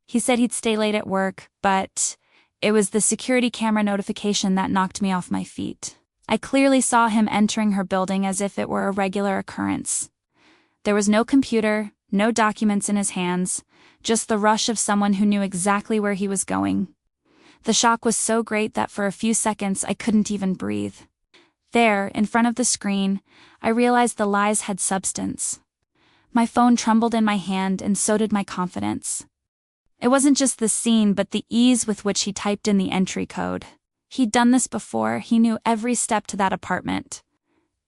He said he'd stay late at work, but it was the security camera notification that knocked me off my feet. I clearly saw him entering her building as if it were a regular occurrence. There was no computer, no documents in his hands, just the rush of someone who knew exactly where he was going. The shock was so great that for a few seconds I couldn't even breathe. There, in front of the screen, I realized the lies had substance. My phone trembled in my hand and so did my confidence. It wasn't just the scene but the ease with which he typed in the entry code. He'd done this before, he knew every step to that apartment.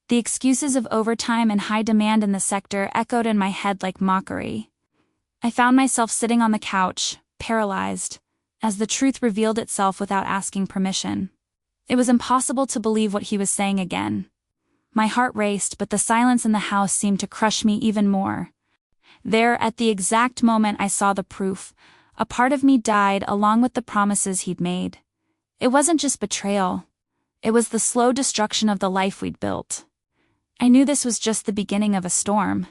The excuses of overtime and high demand in the sector echoed in my head like mockery. I found myself sitting on the couch, paralyzed, as the truth revealed itself without asking permission. It was impossible to believe what he was saying again. My heart raced, but the silence in the house seemed to crush me even more. There, at the exact moment I saw the proof, a part of me died along with the promises he'd made. It wasn't just betrayal. It was the slow destruction of the life we'd built. I knew this was just the beginning of a storm.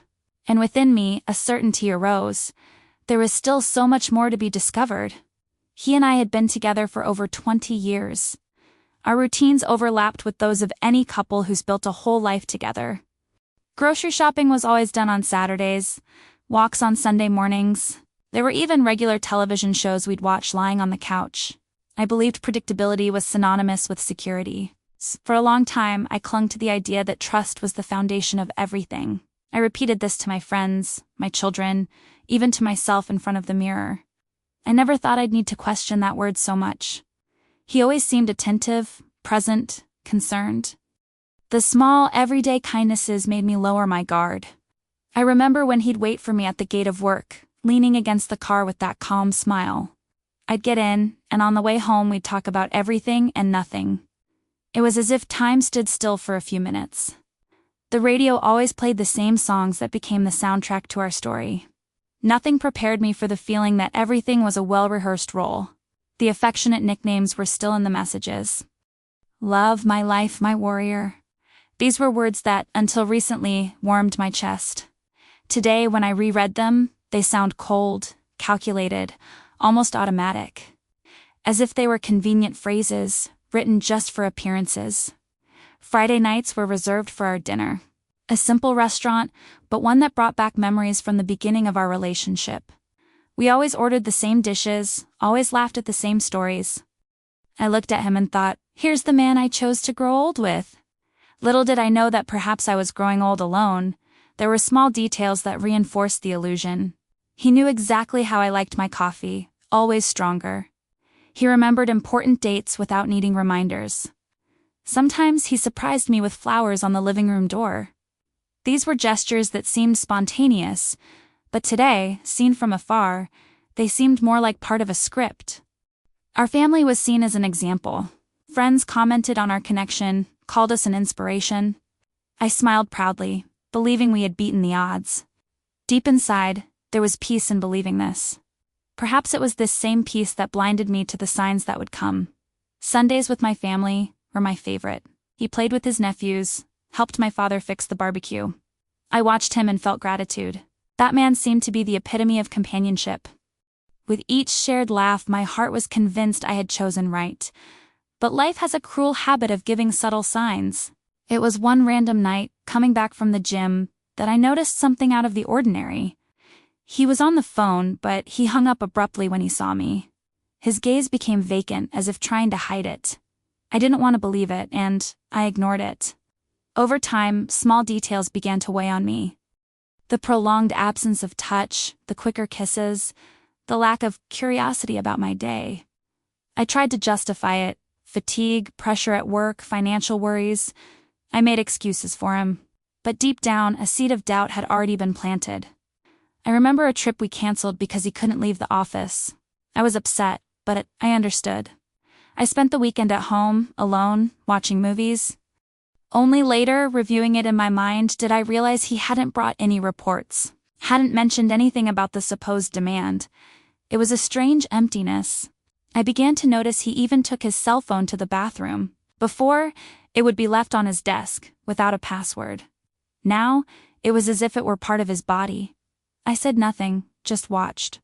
And within me, a certainty arose. There was still so much more to be discovered. He and I had been together for over 20 years. Our routines overlapped with those of any couple who's built a whole life together. Grocery shopping was always done on Saturdays, walks on Sunday mornings. There were even regular television shows we'd watch lying on the couch. I believed predictability was synonymous with security. For a long time, I clung to the idea that trust was the foundation of everything. I repeated this to my friends, my children, even to myself in front of the mirror. I never thought I'd need to question that word so much. He always seemed attentive, present, concerned. The small, everyday kindnesses made me lower my guard. I remember when he'd wait for me at the gate of work, leaning against the car with that calm smile. I'd get in, and on the way home we'd talk about everything and nothing. It was as if time stood still for a few minutes. The radio always played the same songs that became the soundtrack to our story. Nothing prepared me for the feeling that everything was a well-rehearsed role. The affectionate nicknames were still in the messages. Love, my life, my warrior. These were words that, until recently, warmed my chest. Today, when I reread them, they sound cold, calculated, almost automatic. As if they were convenient phrases, written just for appearances. Friday nights were reserved for our dinner. A simple restaurant, but one that brought back memories from the beginning of our relationship. We always ordered the same dishes, always laughed at the same stories. I looked at him and thought, here's the man I chose to grow old with. Little did I know that perhaps I was growing old alone. There were small details that reinforced the illusion. He knew exactly how I liked my coffee, always stronger. He remembered important dates without needing reminders. Sometimes he surprised me with flowers on the living room door. These were gestures that seemed spontaneous, but today, seen from afar, they seemed more like part of a script. Our family was seen as an example. Friends commented on our connection, called us an inspiration. I smiled proudly, believing we had beaten the odds. Deep inside, there was peace in believing this. Perhaps it was this same peace that blinded me to the signs that would come. Sundays with my family were my favorite. He played with his nephews, helped my father fix the barbecue. I watched him and felt gratitude. That man seemed to be the epitome of companionship. With each shared laugh, my heart was convinced I had chosen right. But life has a cruel habit of giving subtle signs. It was one random night, coming back from the gym, that I noticed something out of the ordinary. He was on the phone, but he hung up abruptly when he saw me. His gaze became vacant, as if trying to hide it. I didn't want to believe it, and I ignored it. Over time, small details began to weigh on me. The prolonged absence of touch, the quicker kisses, the lack of curiosity about my day. I tried to justify it: fatigue, pressure at work, financial worries. I made excuses for him. But deep down, a seed of doubt had already been planted. I remember a trip we canceled because he couldn't leave the office. I was upset, but I understood. I spent the weekend at home, alone, watching movies. Only later, reviewing it in my mind, did I realize he hadn't brought any reports, hadn't mentioned anything about the supposed demand. It was a strange emptiness. I began to notice he even took his cell phone to the bathroom. Before, it would be left on his desk, without a password. Now, it was as if it were part of his body. I said nothing, just watched.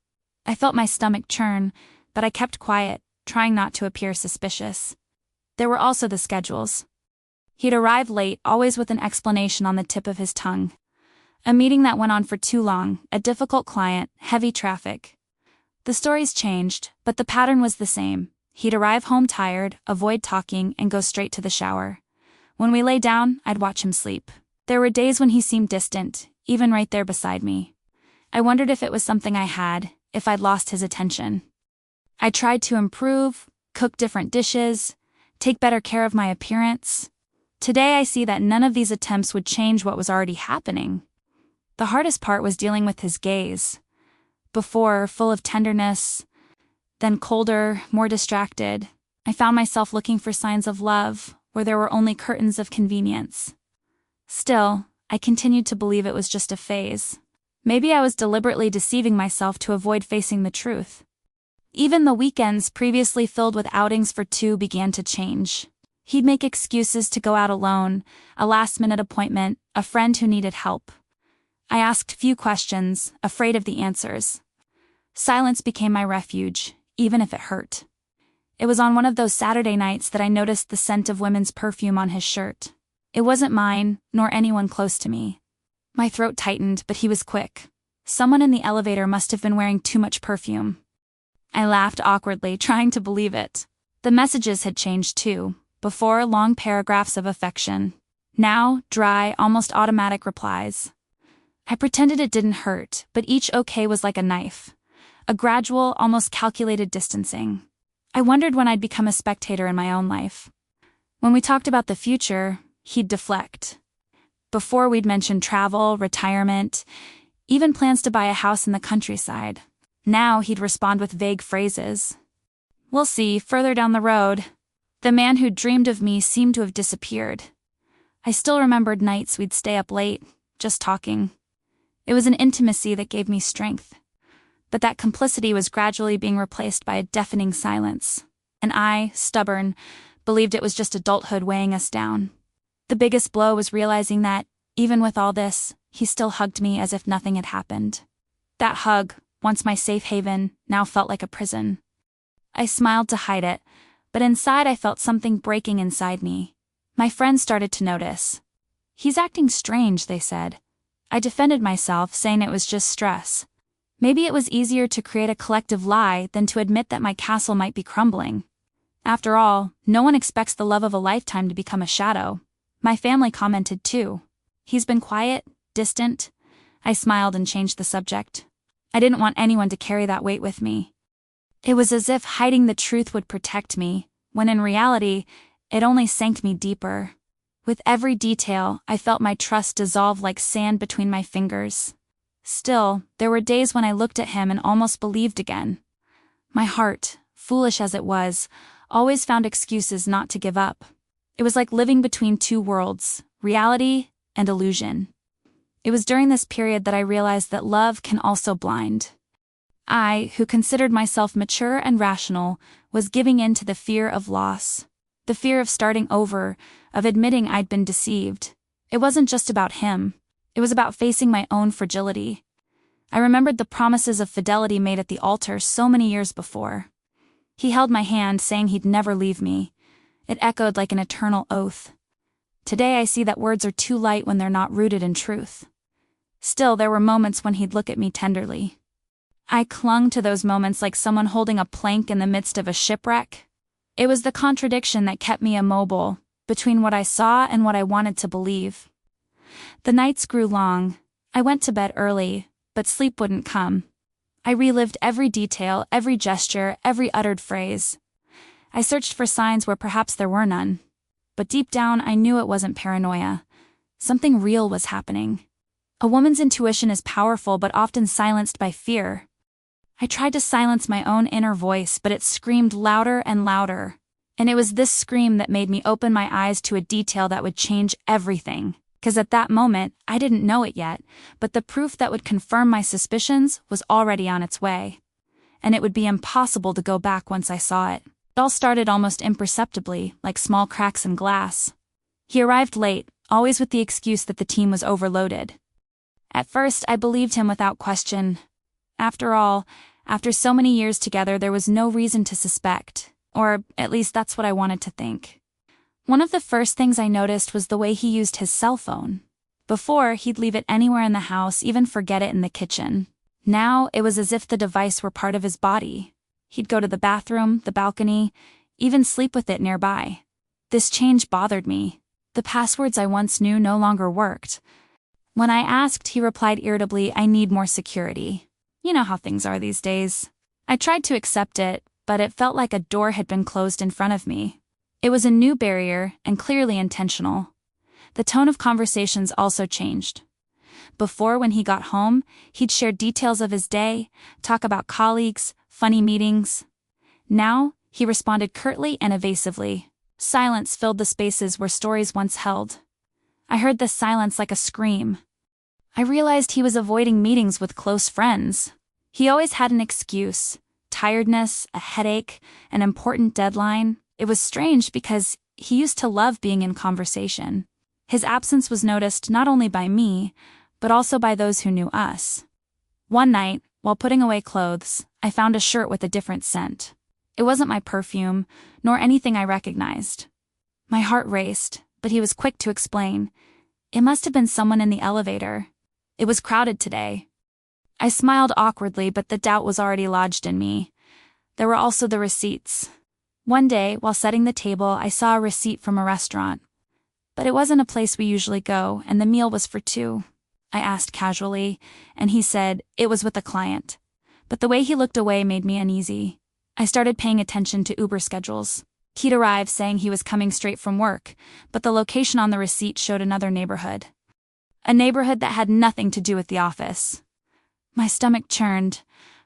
I felt my stomach churn, but I kept quiet, trying not to appear suspicious. There were also the schedules. He'd arrive late, always with an explanation on the tip of his tongue. A meeting that went on for too long, a difficult client, heavy traffic. The stories changed, but the pattern was the same. He'd arrive home tired, avoid talking, and go straight to the shower. When we lay down, I'd watch him sleep. There were days when he seemed distant, even right there beside me. I wondered if it was something I had, if I'd lost his attention. I tried to improve, cook different dishes, take better care of my appearance. Today I see that none of these attempts would change what was already happening. The hardest part was dealing with his gaze. Before, full of tenderness, then colder, more distracted. I found myself looking for signs of love, where there were only curtains of convenience. Still, I continued to believe it was just a phase. Maybe I was deliberately deceiving myself to avoid facing the truth. Even the weekends previously filled with outings for two began to change. He'd make excuses to go out alone, a last-minute appointment, a friend who needed help. I asked few questions, afraid of the answers. Silence became my refuge, even if it hurt. It was on one of those Saturday nights that I noticed the scent of women's perfume on his shirt. It wasn't mine, nor anyone close to me. My throat tightened, but he was quick. Someone in the elevator must have been wearing too much perfume. I laughed awkwardly, trying to believe it. The messages had changed too. Before, long paragraphs of affection. Now, dry, almost automatic replies. I pretended it didn't hurt, but each okay was like a knife. A gradual, almost calculated distancing. I wondered when I'd become a spectator in my own life. When we talked about the future, he'd deflect. Before, we'd mention travel, retirement, even plans to buy a house in the countryside. Now he'd respond with vague phrases. "We'll see, further down the road." The man who'd dreamed of me seemed to have disappeared. I still remembered nights we'd stay up late, just talking. It was an intimacy that gave me strength. But that complicity was gradually being replaced by a deafening silence. And I, stubborn, believed it was just adulthood weighing us down. The biggest blow was realizing that, even with all this, he still hugged me as if nothing had happened. That hug, once my safe haven, now felt like a prison. I smiled to hide it, but inside I felt something breaking inside me. My friends started to notice. "He's acting strange," they said. I defended myself, saying it was just stress. Maybe it was easier to create a collective lie than to admit that my castle might be crumbling. After all, no one expects the love of a lifetime to become a shadow. My family commented too. "He's been quiet, distant." I smiled and changed the subject. I didn't want anyone to carry that weight with me. It was as if hiding the truth would protect me, when in reality, it only sank me deeper. With every detail, I felt my trust dissolve like sand between my fingers. Still, there were days when I looked at him and almost believed again. My heart, foolish as it was, always found excuses not to give up. It was like living between two worlds, reality and illusion. It was during this period that I realized that love can also blind. I, who considered myself mature and rational, was giving in to the fear of loss. The fear of starting over, of admitting I'd been deceived. It wasn't just about him. It was about facing my own fragility. I remembered the promises of fidelity made at the altar so many years before. He held my hand, saying he'd never leave me. It echoed like an eternal oath. Today I see that words are too light when they're not rooted in truth. Still, there were moments when he'd look at me tenderly. I clung to those moments like someone holding a plank in the midst of a shipwreck. It was the contradiction that kept me immobile, between what I saw and what I wanted to believe. The nights grew long. I went to bed early, but sleep wouldn't come. I relived every detail, every gesture, every uttered phrase. I searched for signs where perhaps there were none. But deep down, I knew it wasn't paranoia. Something real was happening. A woman's intuition is powerful but often silenced by fear. I tried to silence my own inner voice, but it screamed louder and louder. And it was this scream that made me open my eyes to a detail that would change everything. 'Cause at that moment, I didn't know it yet, but the proof that would confirm my suspicions was already on its way. And it would be impossible to go back once I saw it. It all started almost imperceptibly, like small cracks in glass. He arrived late, always with the excuse that the team was overloaded. At first, I believed him without question. After all, After so many years together, there was no reason to suspect, or at least that's what I wanted to think. One of the first things I noticed was the way he used his cell phone. Before, he'd leave it anywhere in the house, even forget it in the kitchen. Now, it was as if the device were part of his body. He'd go to the bathroom, the balcony, even sleep with it nearby. This change bothered me. The passwords I once knew no longer worked. When I asked, he replied irritably, "I need more security." You know how things are these days. I tried to accept it, but it felt like a door had been closed in front of me. It was a new barrier, and clearly intentional. The tone of conversations also changed. Before, when he got home, he'd share details of his day, talk about colleagues, funny meetings. Now, he responded curtly and evasively. Silence filled the spaces where stories once held. I heard this silence like a scream. I realized he was avoiding meetings with close friends. He always had an excuse: tiredness, a headache, an important deadline. It was strange because he used to love being in conversation. His absence was noticed not only by me, but also by those who knew us. One night, while putting away clothes, I found a shirt with a different scent. It wasn't my perfume, nor anything I recognized. My heart raced, but he was quick to explain. It must have been someone in the elevator. It was crowded today. I smiled awkwardly, but the doubt was already lodged in me. There were also the receipts. One day, while setting the table, I saw a receipt from a restaurant. But it wasn't a place we usually go, and the meal was for two. I asked casually, and he said it was with a client. But the way he looked away made me uneasy. I started paying attention to Uber schedules. He'd arrived saying he was coming straight from work, but the location on the receipt showed another neighborhood. A neighborhood that had nothing to do with the office. My stomach churned,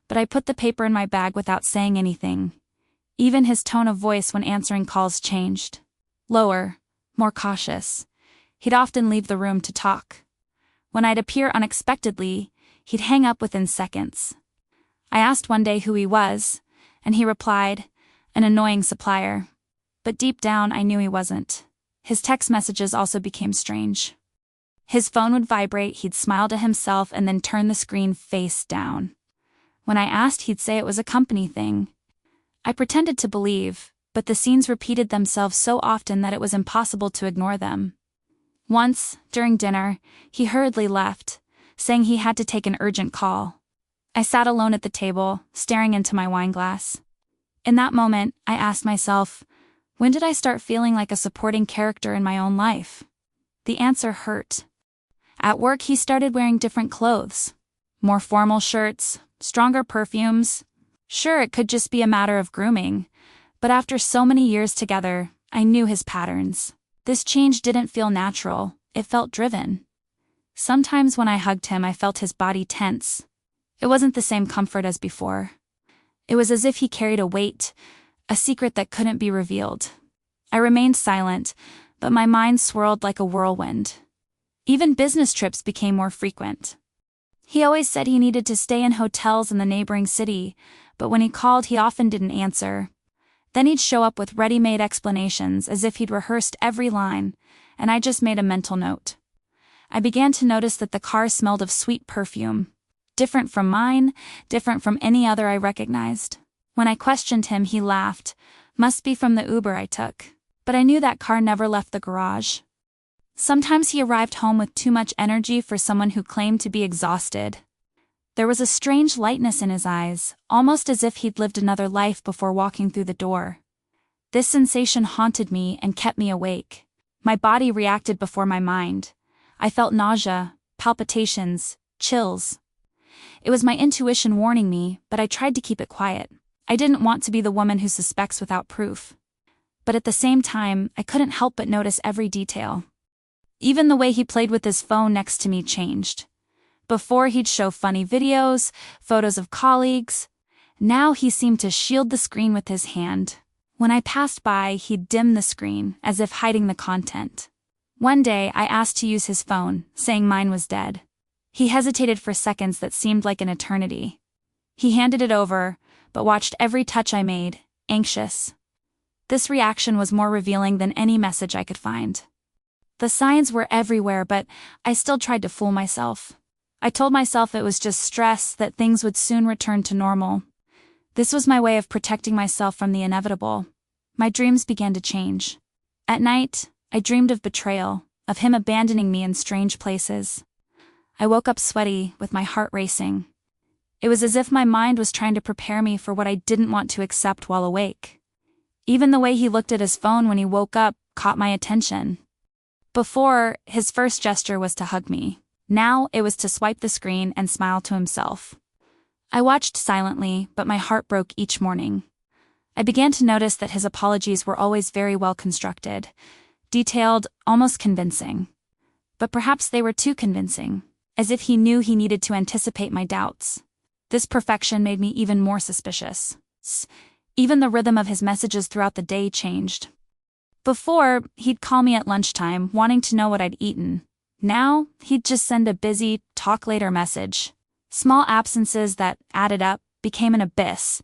but I put the paper in my bag without saying anything. Even his tone of voice when answering calls changed. Lower, more cautious. He'd often leave the room to talk. When I'd appear unexpectedly, he'd hang up within seconds. I asked one day who he was, and he replied, "An annoying supplier." But deep down, I knew he wasn't. His text messages also became strange. His phone would vibrate, he'd smile to himself, and then turn the screen face down. When I asked, he'd say it was a company thing. I pretended to believe, but the scenes repeated themselves so often that it was impossible to ignore them. Once, during dinner, he hurriedly left, saying he had to take an urgent call. I sat alone at the table, staring into my wine glass. In that moment, I asked myself, when did I start feeling like a supporting character in my own life? The answer hurt. At work, he started wearing different clothes. More formal shirts, stronger perfumes. Sure, it could just be a matter of grooming, but after so many years together, I knew his patterns. This change didn't feel natural, it felt driven. Sometimes when I hugged him, I felt his body tense. It wasn't the same comfort as before. It was as if he carried a weight, a secret that couldn't be revealed. I remained silent, but my mind swirled like a whirlwind. Even business trips became more frequent. He always said he needed to stay in hotels in the neighboring city, but when he called, he often didn't answer. Then he'd show up with ready-made explanations as if he'd rehearsed every line, and I just made a mental note. I began to notice that the car smelled of sweet perfume. Different from mine, different from any other I recognized. When I questioned him, he laughed. Must be from the Uber I took. But I knew that car never left the garage. Sometimes he arrived home with too much energy for someone who claimed to be exhausted. There was a strange lightness in his eyes, almost as if he'd lived another life before walking through the door. This sensation haunted me and kept me awake. My body reacted before my mind. I felt nausea, palpitations, chills. It was my intuition warning me, but I tried to keep it quiet. I didn't want to be the woman who suspects without proof. But at the same time, I couldn't help but notice every detail. Even the way he played with his phone next to me changed. Before, he'd show funny videos, photos of colleagues. Now he seemed to shield the screen with his hand. When I passed by, he'd dim the screen, as if hiding the content. One day, I asked to use his phone, saying mine was dead. He hesitated for seconds that seemed like an eternity. He handed it over, but watched every touch I made, anxious. This reaction was more revealing than any message I could find. The signs were everywhere, but I still tried to fool myself. I told myself it was just stress, that things would soon return to normal. This was my way of protecting myself from the inevitable. My dreams began to change. At night, I dreamed of betrayal, of him abandoning me in strange places. I woke up sweaty, with my heart racing. It was as if my mind was trying to prepare me for what I didn't want to accept while awake. Even the way he looked at his phone when he woke up caught my attention. Before, his first gesture was to hug me. Now it was to swipe the screen and smile to himself. I watched silently, but my heart broke each morning. I began to notice that his apologies were always very well constructed, detailed, almost convincing. But perhaps they were too convincing, as if he knew he needed to anticipate my doubts. This perfection made me even more suspicious. Even the rhythm of his messages throughout the day changed. Before, he'd call me at lunchtime, wanting to know what I'd eaten. Now, he'd just send a busy, talk later message. Small absences that added up became an abyss.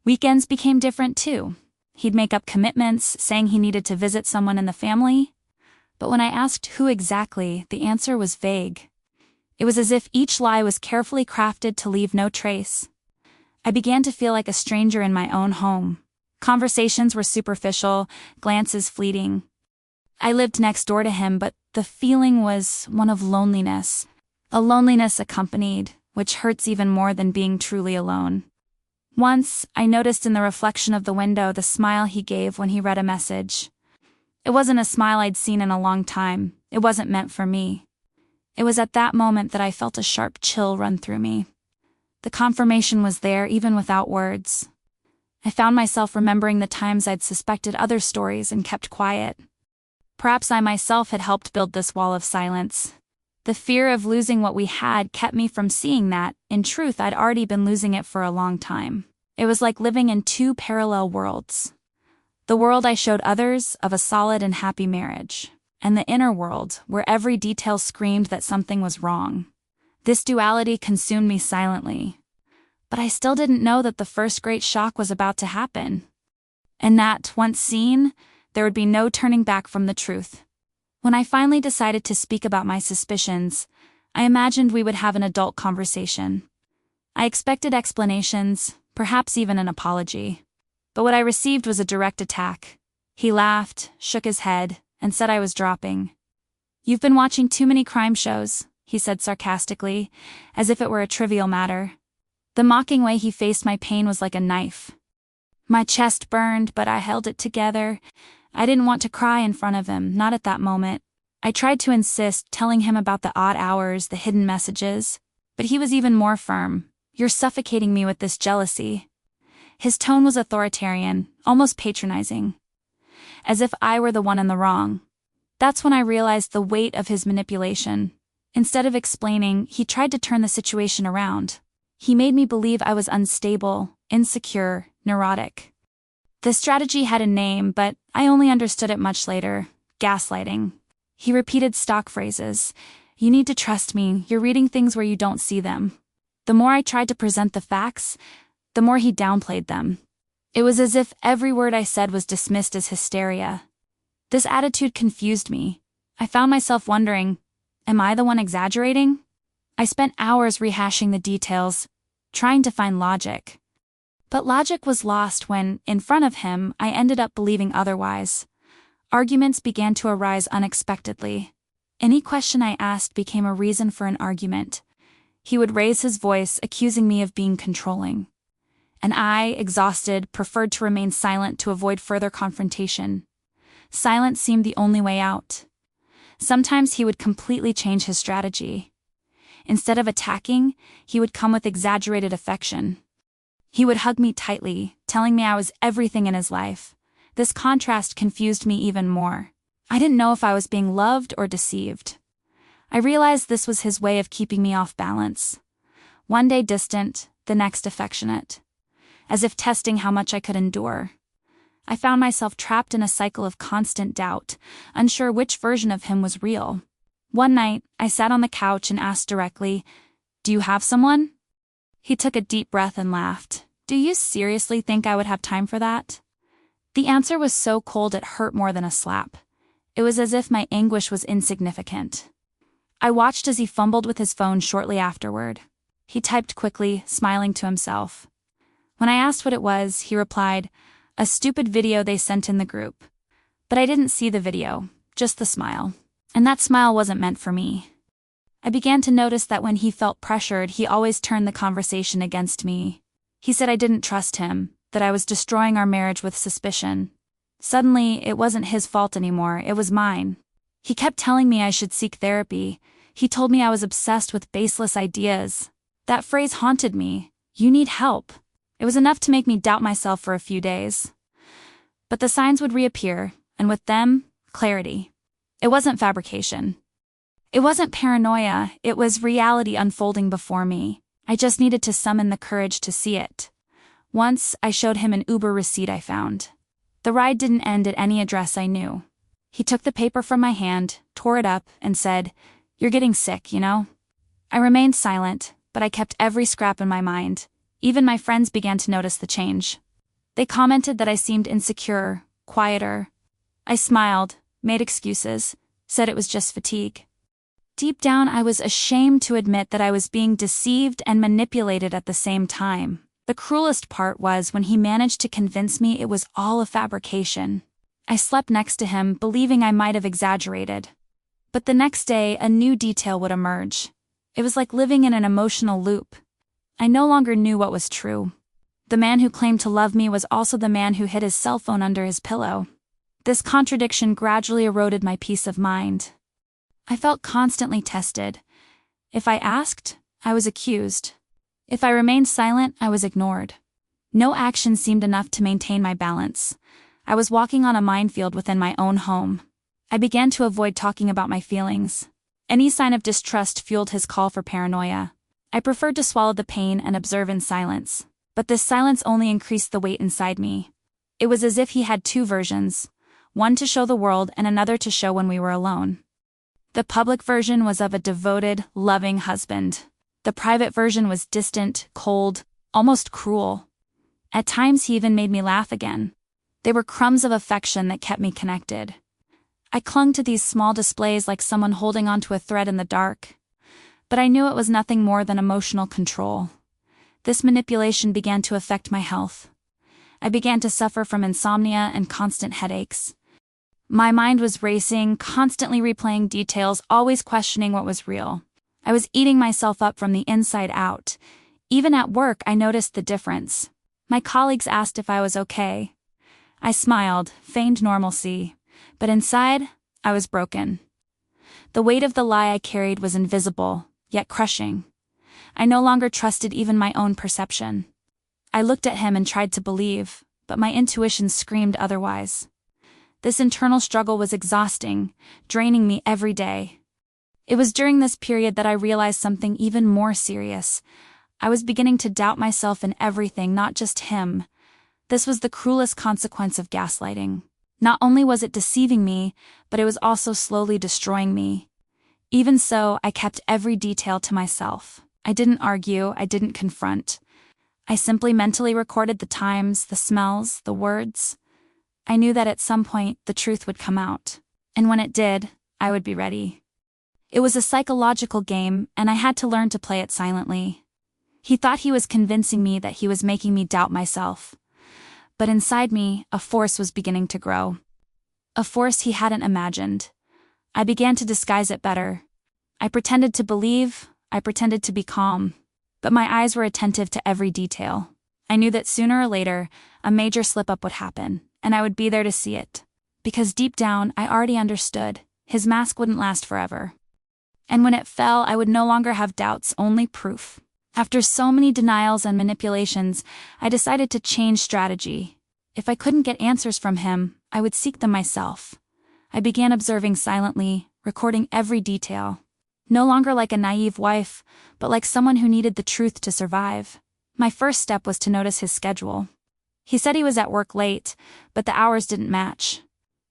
Weekends became different too. He'd make up commitments, saying he needed to visit someone in the family. But when I asked who exactly, the answer was vague. It was as if each lie was carefully crafted to leave no trace. I began to feel like a stranger in my own home. Conversations were superficial, glances fleeting. I lived next door to him, but the feeling was one of loneliness. A loneliness accompanied, which hurts even more than being truly alone. Once, I noticed in the reflection of the window the smile he gave when he read a message. It wasn't a smile I'd seen in a long time. It wasn't meant for me. It was at that moment that I felt a sharp chill run through me. The confirmation was there even without words. I found myself remembering the times I'd suspected other stories and kept quiet. Perhaps I myself had helped build this wall of silence. The fear of losing what we had kept me from seeing that, in truth, I'd already been losing it for a long time. It was like living in two parallel worlds. The world I showed others of a solid and happy marriage, and the inner world where every detail screamed that something was wrong. This duality consumed me silently. But I still didn't know that the first great shock was about to happen. And that, once seen, there would be no turning back from the truth. When I finally decided to speak about my suspicions, I imagined we would have an adult conversation. I expected explanations, perhaps even an apology. But what I received was a direct attack. He laughed, shook his head, and said I was dropping. "You've been watching too many crime shows," he said sarcastically, as if it were a trivial matter. The mocking way he faced my pain was like a knife. My chest burned, but I held it together. I didn't want to cry in front of him, not at that moment. I tried to insist, telling him about the odd hours, the hidden messages. But he was even more firm. "You're suffocating me with this jealousy." His tone was authoritarian, almost patronizing. As if I were the one in the wrong. That's when I realized the weight of his manipulation. Instead of explaining, he tried to turn the situation around. He made me believe I was unstable, insecure, neurotic. The strategy had a name, but I only understood it much later. Gaslighting. He repeated stock phrases. "You need to trust me, you're reading things where you don't see them." The more I tried to present the facts, the more he downplayed them. It was as if every word I said was dismissed as hysteria. This attitude confused me. I found myself wondering, am I the one exaggerating? I spent hours rehashing the details, trying to find logic. But logic was lost when, in front of him, I ended up believing otherwise. Arguments began to arise unexpectedly. Any question I asked became a reason for an argument. He would raise his voice, accusing me of being controlling. And I, exhausted, preferred to remain silent to avoid further confrontation. Silence seemed the only way out. Sometimes he would completely change his strategy. Instead of attacking, he would come with exaggerated affection. He would hug me tightly, telling me I was everything in his life. This contrast confused me even more. I didn't know if I was being loved or deceived. I realized this was his way of keeping me off balance. One day distant, the next affectionate. As if testing how much I could endure. I found myself trapped in a cycle of constant doubt, unsure which version of him was real. One night, I sat on the couch and asked directly, "Do you have someone?" He took a deep breath and laughed. "Do you seriously think I would have time for that?" The answer was so cold it hurt more than a slap. It was as if my anguish was insignificant. I watched as he fumbled with his phone shortly afterward. He typed quickly, smiling to himself. When I asked what it was, he replied, "A stupid video they sent in the group." But I didn't see the video, just the smile. And that smile wasn't meant for me. I began to notice that when he felt pressured, he always turned the conversation against me. He said I didn't trust him, that I was destroying our marriage with suspicion. Suddenly, it wasn't his fault anymore, it was mine. He kept telling me I should seek therapy. He told me I was obsessed with baseless ideas. That phrase haunted me. You need help. It was enough to make me doubt myself for a few days. But the signs would reappear, and with them, clarity. It wasn't fabrication. It wasn't paranoia, it was reality unfolding before me. I just needed to summon the courage to see it. Once, I showed him an Uber receipt I found. The ride didn't end at any address I knew. He took the paper from my hand, tore it up, and said, "You're getting sick, you know?" I remained silent, but I kept every scrap in my mind. Even my friends began to notice the change. They commented that I seemed insecure, quieter. I smiled, made excuses, said it was just fatigue. Deep down, I was ashamed to admit that I was being deceived and manipulated at the same time. The cruelest part was when he managed to convince me it was all a fabrication. I slept next to him, believing I might have exaggerated. But the next day, a new detail would emerge. It was like living in an emotional loop. I no longer knew what was true. The man who claimed to love me was also the man who hid his cell phone under his pillow. This contradiction gradually eroded my peace of mind. I felt constantly tested. If I asked, I was accused. If I remained silent, I was ignored. No action seemed enough to maintain my balance. I was walking on a minefield within my own home. I began to avoid talking about my feelings. Any sign of distrust fueled his call for paranoia. I preferred to swallow the pain and observe in silence. But this silence only increased the weight inside me. It was as if he had two versions, one to show the world and another to show when we were alone. The public version was of a devoted, loving husband. The private version was distant, cold, almost cruel. At times he even made me laugh again. They were crumbs of affection that kept me connected. I clung to these small displays like someone holding onto a thread in the dark. But I knew it was nothing more than emotional control. This manipulation began to affect my health. I began to suffer from insomnia and constant headaches. My mind was racing, constantly replaying details, always questioning what was real. I was eating myself up from the inside out. Even at work, I noticed the difference. My colleagues asked if I was okay. I smiled, feigned normalcy, but inside, I was broken. The weight of the lie I carried was invisible, yet crushing. I no longer trusted even my own perception. I looked at him and tried to believe, but my intuition screamed otherwise. This internal struggle was exhausting, draining me every day. It was during this period that I realized something even more serious. I was beginning to doubt myself in everything, not just him. This was the cruelest consequence of gaslighting. Not only was it deceiving me, but it was also slowly destroying me. Even so, I kept every detail to myself. I didn't argue, I didn't confront. I simply mentally recorded the times, the smells, the words. I knew that at some point, the truth would come out. And when it did, I would be ready. It was a psychological game, and I had to learn to play it silently. He thought he was convincing me that he was making me doubt myself. But inside me, a force was beginning to grow. A force he hadn't imagined. I began to disguise it better. I pretended to believe, I pretended to be calm. But my eyes were attentive to every detail. I knew that sooner or later, a major slip-up would happen, and I would be there to see it. Because deep down, I already understood. His mask wouldn't last forever. And when it fell, I would no longer have doubts, only proof. After so many denials and manipulations, I decided to change strategy. If I couldn't get answers from him, I would seek them myself. I began observing silently, recording every detail. No longer like a naive wife, but like someone who needed the truth to survive. My first step was to notice his schedule. He said he was at work late, but the hours didn't match.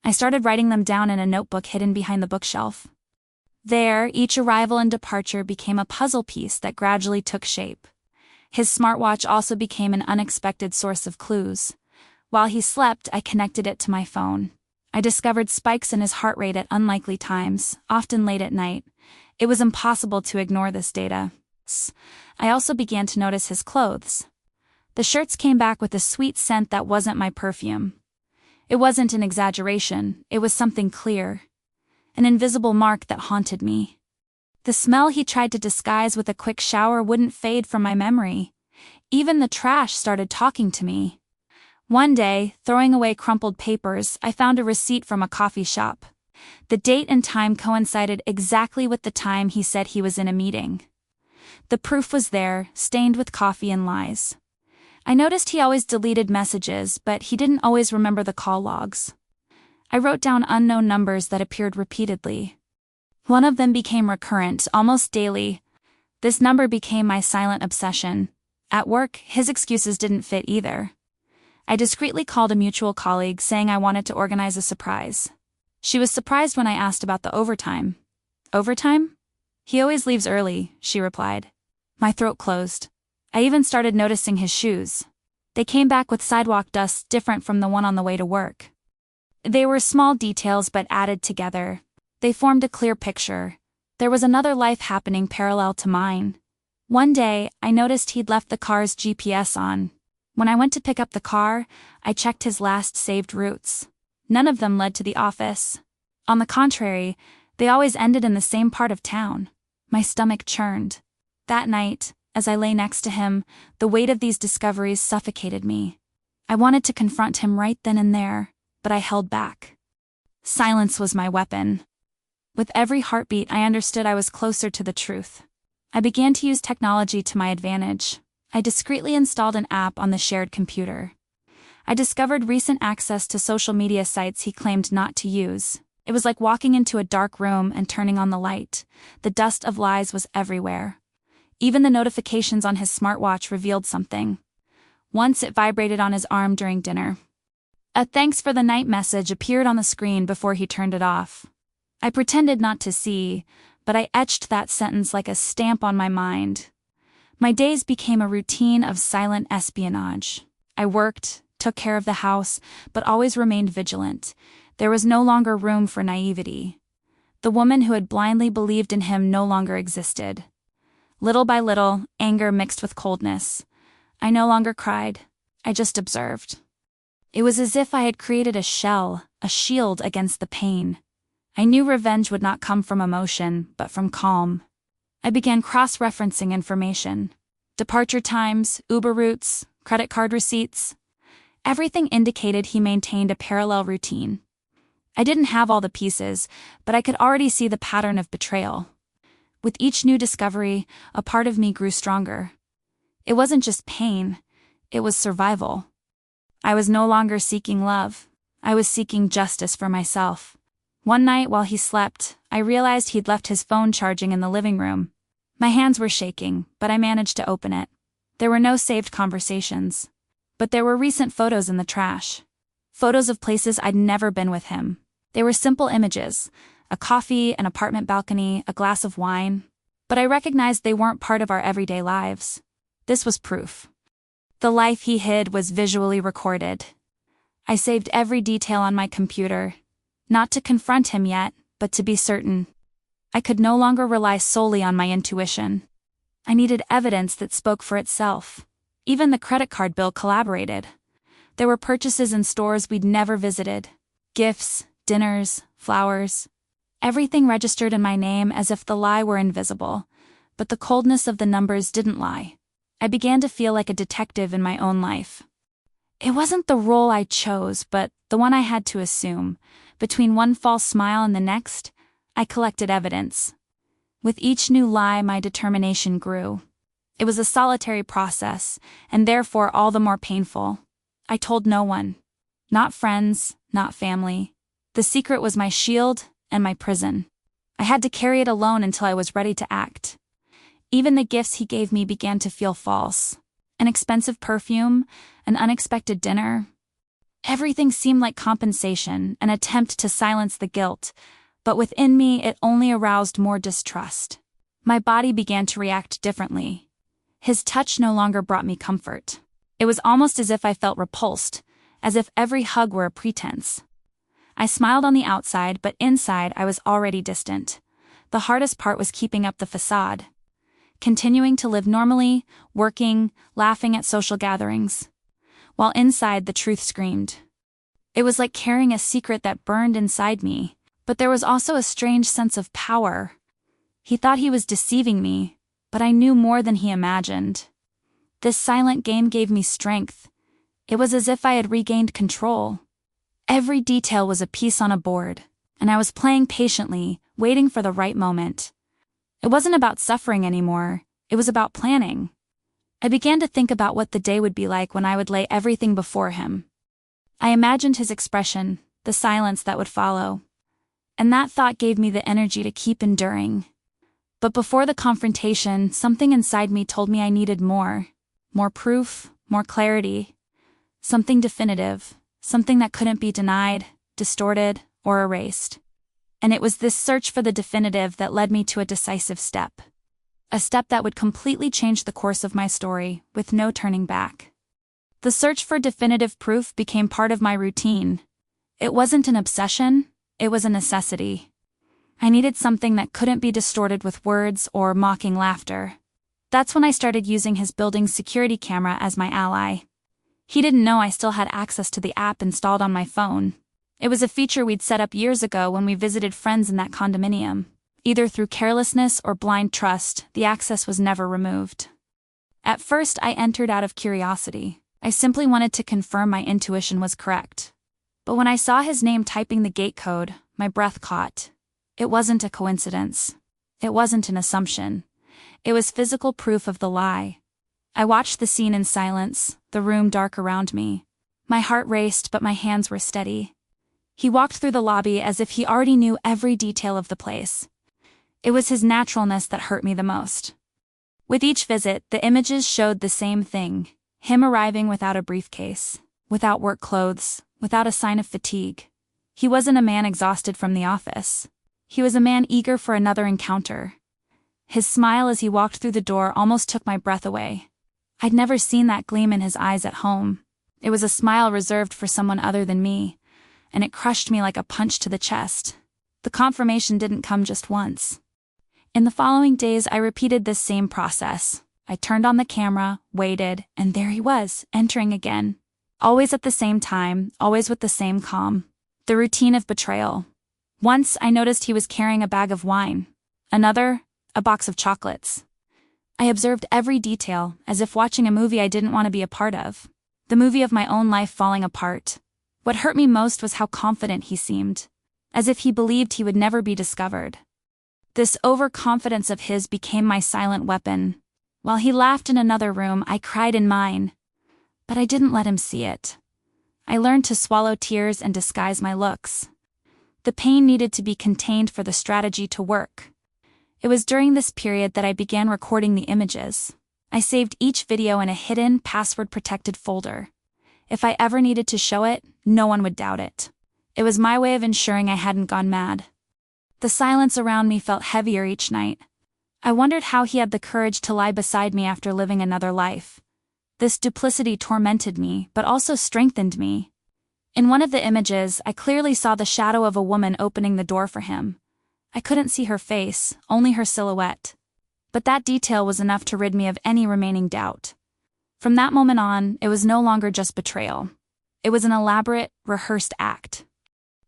I started writing them down in a notebook hidden behind the bookshelf. There, each arrival and departure became a puzzle piece that gradually took shape. His smartwatch also became an unexpected source of clues. While he slept, I connected it to my phone. I discovered spikes in his heart rate at unlikely times, often late at night. It was impossible to ignore this data. I also began to notice his clothes. The shirts came back with a sweet scent that wasn't my perfume. It wasn't an exaggeration, it was something clear. An invisible mark that haunted me. The smell he tried to disguise with a quick shower wouldn't fade from my memory. Even the trash started talking to me. One day, throwing away crumpled papers, I found a receipt from a coffee shop. The date and time coincided exactly with the time he said he was in a meeting. The proof was there, stained with coffee and lies. I noticed he always deleted messages, but he didn't always remember the call logs. I wrote down unknown numbers that appeared repeatedly. One of them became recurrent, almost daily. This number became my silent obsession. At work, his excuses didn't fit either. I discreetly called a mutual colleague saying I wanted to organize a surprise. She was surprised when I asked about the overtime. Overtime? He always leaves early, she replied. My throat closed. I even started noticing his shoes. They came back with sidewalk dust different from the one on the way to work. They were small details but added together. They formed a clear picture. There was another life happening parallel to mine. One day, I noticed he'd left the car's GPS on. When I went to pick up the car, I checked his last saved routes. None of them led to the office. On the contrary, they always ended in the same part of town. My stomach churned. That night, as I lay next to him, the weight of these discoveries suffocated me. I wanted to confront him right then and there, but I held back. Silence was my weapon. With every heartbeat, I understood I was closer to the truth. I began to use technology to my advantage. I discreetly installed an app on the shared computer. I discovered recent access to social media sites he claimed not to use. It was like walking into a dark room and turning on the light. The dust of lies was everywhere. Even the notifications on his smartwatch revealed something. Once it vibrated on his arm during dinner. A thanks for the night message appeared on the screen before he turned it off. I pretended not to see, but I etched that sentence like a stamp on my mind. My days became a routine of silent espionage. I worked, took care of the house, but always remained vigilant. There was no longer room for naivety. The woman who had blindly believed in him no longer existed. Little by little, anger mixed with coldness. I no longer cried. I just observed. It was as if I had created a shell, a shield against the pain. I knew revenge would not come from emotion, but from calm. I began cross-referencing information. Departure times, Uber routes, credit card receipts. Everything indicated he maintained a parallel routine. I didn't have all the pieces, but I could already see the pattern of betrayal. With each new discovery, a part of me grew stronger. It wasn't just pain, it was survival. I was no longer seeking love. I was seeking justice for myself. One night while he slept, I realized he'd left his phone charging in the living room. My hands were shaking, but I managed to open it. There were no saved conversations. But there were recent photos in the trash. Photos of places I'd never been with him. They were simple images. A coffee, an apartment balcony, a glass of wine. But I recognized they weren't part of our everyday lives. This was proof. The life he hid was visually recorded. I saved every detail on my computer. Not to confront him yet, but to be certain. I could no longer rely solely on my intuition. I needed evidence that spoke for itself. Even the credit card bill collaborated. There were purchases in stores we'd never visited. Gifts, dinners, flowers. Everything registered in my name as if the lie were invisible. But the coldness of the numbers didn't lie. I began to feel like a detective in my own life. It wasn't the role I chose, but the one I had to assume. Between one false smile and the next, I collected evidence. With each new lie, my determination grew. It was a solitary process, and therefore all the more painful. I told no one. Not friends, not family. The secret was my shield and my prison. I had to carry it alone until I was ready to act. Even the gifts he gave me began to feel false. An expensive perfume, an unexpected dinner. Everything seemed like compensation, an attempt to silence the guilt, but within me it only aroused more distrust. My body began to react differently. His touch no longer brought me comfort. It was almost as if I felt repulsed, as if every hug were a pretense. I smiled on the outside, but inside I was already distant. The hardest part was keeping up the facade. Continuing to live normally, working, laughing at social gatherings. While inside the truth screamed. It was like carrying a secret that burned inside me, but there was also a strange sense of power. He thought he was deceiving me, but I knew more than he imagined. This silent game gave me strength. It was as if I had regained control. Every detail was a piece on a board, and I was playing patiently, waiting for the right moment. It wasn't about suffering anymore, it was about planning. I began to think about what the day would be like when I would lay everything before him. I imagined his expression, the silence that would follow. And that thought gave me the energy to keep enduring. But before the confrontation, something inside me told me I needed more. More proof, more clarity. Something definitive, something that couldn't be denied, distorted, or erased. And it was this search for the definitive that led me to a decisive step. A step that would completely change the course of my story, with no turning back. The search for definitive proof became part of my routine. It wasn't an obsession, it was a necessity. I needed something that couldn't be distorted with words or mocking laughter. That's when I started using his building's security camera as my ally. He didn't know I still had access to the app installed on my phone. It was a feature we'd set up years ago when we visited friends in that condominium. Either through carelessness or blind trust, the access was never removed. At first, I entered out of curiosity. I simply wanted to confirm my intuition was correct. But when I saw his name typing the gate code, my breath caught. It wasn't a coincidence. It wasn't an assumption. It was physical proof of the lie. I watched the scene in silence, the room dark around me. My heart raced, but my hands were steady. He walked through the lobby as if he already knew every detail of the place. It was his naturalness that hurt me the most. With each visit, the images showed the same thing. Him arriving without a briefcase, without work clothes, without a sign of fatigue. He wasn't a man exhausted from the office. He was a man eager for another encounter. His smile as he walked through the door almost took my breath away. I'd never seen that gleam in his eyes at home. It was a smile reserved for someone other than me, and it crushed me like a punch to the chest. The confirmation didn't come just once. In the following days, I repeated this same process. I turned on the camera, waited, and there he was, entering again. Always at the same time, always with the same calm. The routine of betrayal. Once, I noticed he was carrying a bag of wine. Another, a box of chocolates. I observed every detail, as if watching a movie I didn't want to be a part of. The movie of my own life falling apart. What hurt me most was how confident he seemed. As if he believed he would never be discovered. This overconfidence of his became my silent weapon. While he laughed in another room, I cried in mine. But I didn't let him see it. I learned to swallow tears and disguise my looks. The pain needed to be contained for the strategy to work. It was during this period that I began recording the images. I saved each video in a hidden, password-protected folder. If I ever needed to show it, no one would doubt it. It was my way of ensuring I hadn't gone mad. The silence around me felt heavier each night. I wondered how he had the courage to lie beside me after living another life. This duplicity tormented me, but also strengthened me. In one of the images, I clearly saw the shadow of a woman opening the door for him. I couldn't see her face, only her silhouette. But that detail was enough to rid me of any remaining doubt. From that moment on, it was no longer just betrayal. It was an elaborate, rehearsed act.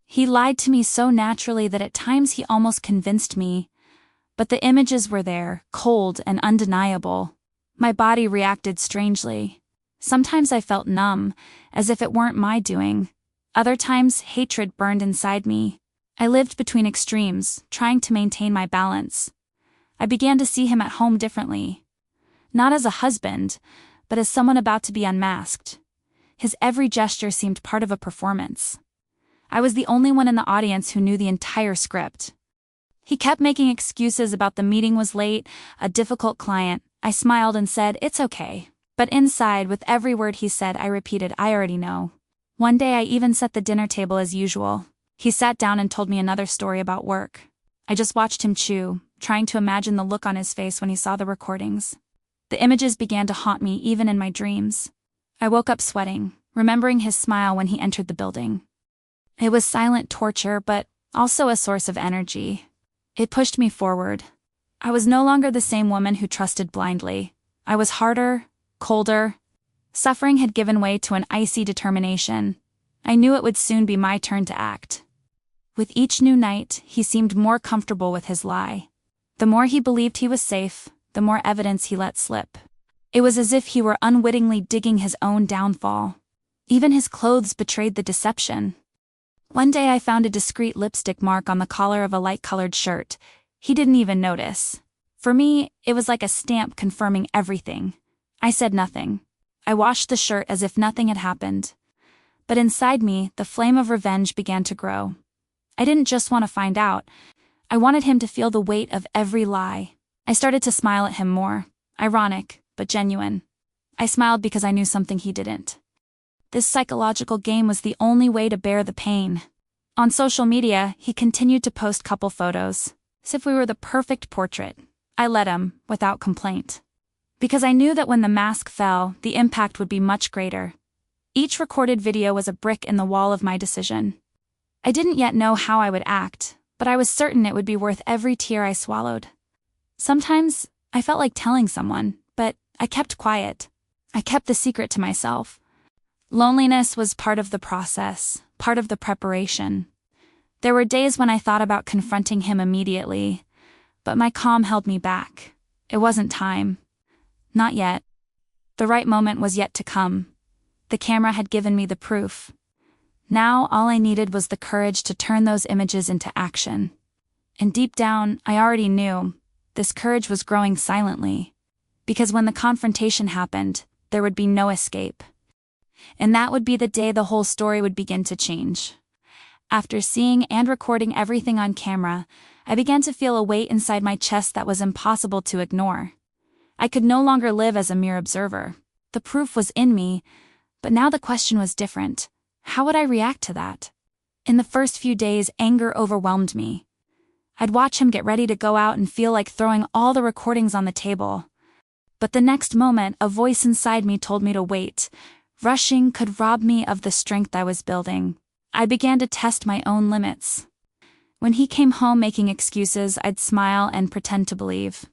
He lied to me so naturally that at times he almost convinced me. But the images were there, cold and undeniable. My body reacted strangely. Sometimes I felt numb, as if it weren't my doing. Other times, hatred burned inside me. I lived between extremes, trying to maintain my balance. I began to see him at home differently. Not as a husband, but as someone about to be unmasked. His every gesture seemed part of a performance. I was the only one in the audience who knew the entire script. He kept making excuses about the meeting was late, a difficult client. I smiled and said, "It's okay." But inside, with every word he said, I repeated, "I already know." One day I even set the dinner table as usual. He sat down and told me another story about work. I just watched him chew, trying to imagine the look on his face when he saw the recordings. The images began to haunt me even in my dreams. I woke up sweating, remembering his smile when he entered the building. It was silent torture, but also a source of energy. It pushed me forward. I was no longer the same woman who trusted blindly. I was harder, colder. Suffering had given way to an icy determination. I knew it would soon be my turn to act. With each new night, he seemed more comfortable with his lie. The more he believed he was safe, the more evidence he let slip. It was as if he were unwittingly digging his own downfall. Even his clothes betrayed the deception. One day I found a discreet lipstick mark on the collar of a light-colored shirt. He didn't even notice. For me, it was like a stamp confirming everything. I said nothing. I washed the shirt as if nothing had happened. But inside me, the flame of revenge began to grow. I didn't just want to find out. I wanted him to feel the weight of every lie. I started to smile at him more. Ironic, but genuine. I smiled because I knew something he didn't. This psychological game was the only way to bear the pain. On social media, he continued to post couple photos, as if we were the perfect portrait. I let him, without complaint. Because I knew that when the mask fell, the impact would be much greater. Each recorded video was a brick in the wall of my decision. I didn't yet know how I would act, but I was certain it would be worth every tear I swallowed. Sometimes, I felt like telling someone, but I kept quiet. I kept the secret to myself. Loneliness was part of the process, part of the preparation. There were days when I thought about confronting him immediately, but my calm held me back. It wasn't time. Not yet. The right moment was yet to come. The camera had given me the proof. Now all I needed was the courage to turn those images into action. And deep down, I already knew this courage was growing silently. Because when the confrontation happened, there would be no escape. And that would be the day the whole story would begin to change. After seeing and recording everything on camera, I began to feel a weight inside my chest that was impossible to ignore. I could no longer live as a mere observer. The proof was in me, but now the question was different. How would I react to that? In the first few days, anger overwhelmed me. I'd watch him get ready to go out and feel like throwing all the recordings on the table. But the next moment, a voice inside me told me to wait. Rushing could rob me of the strength I was building. I began to test my own limits. When he came home making excuses, I'd smile and pretend to believe.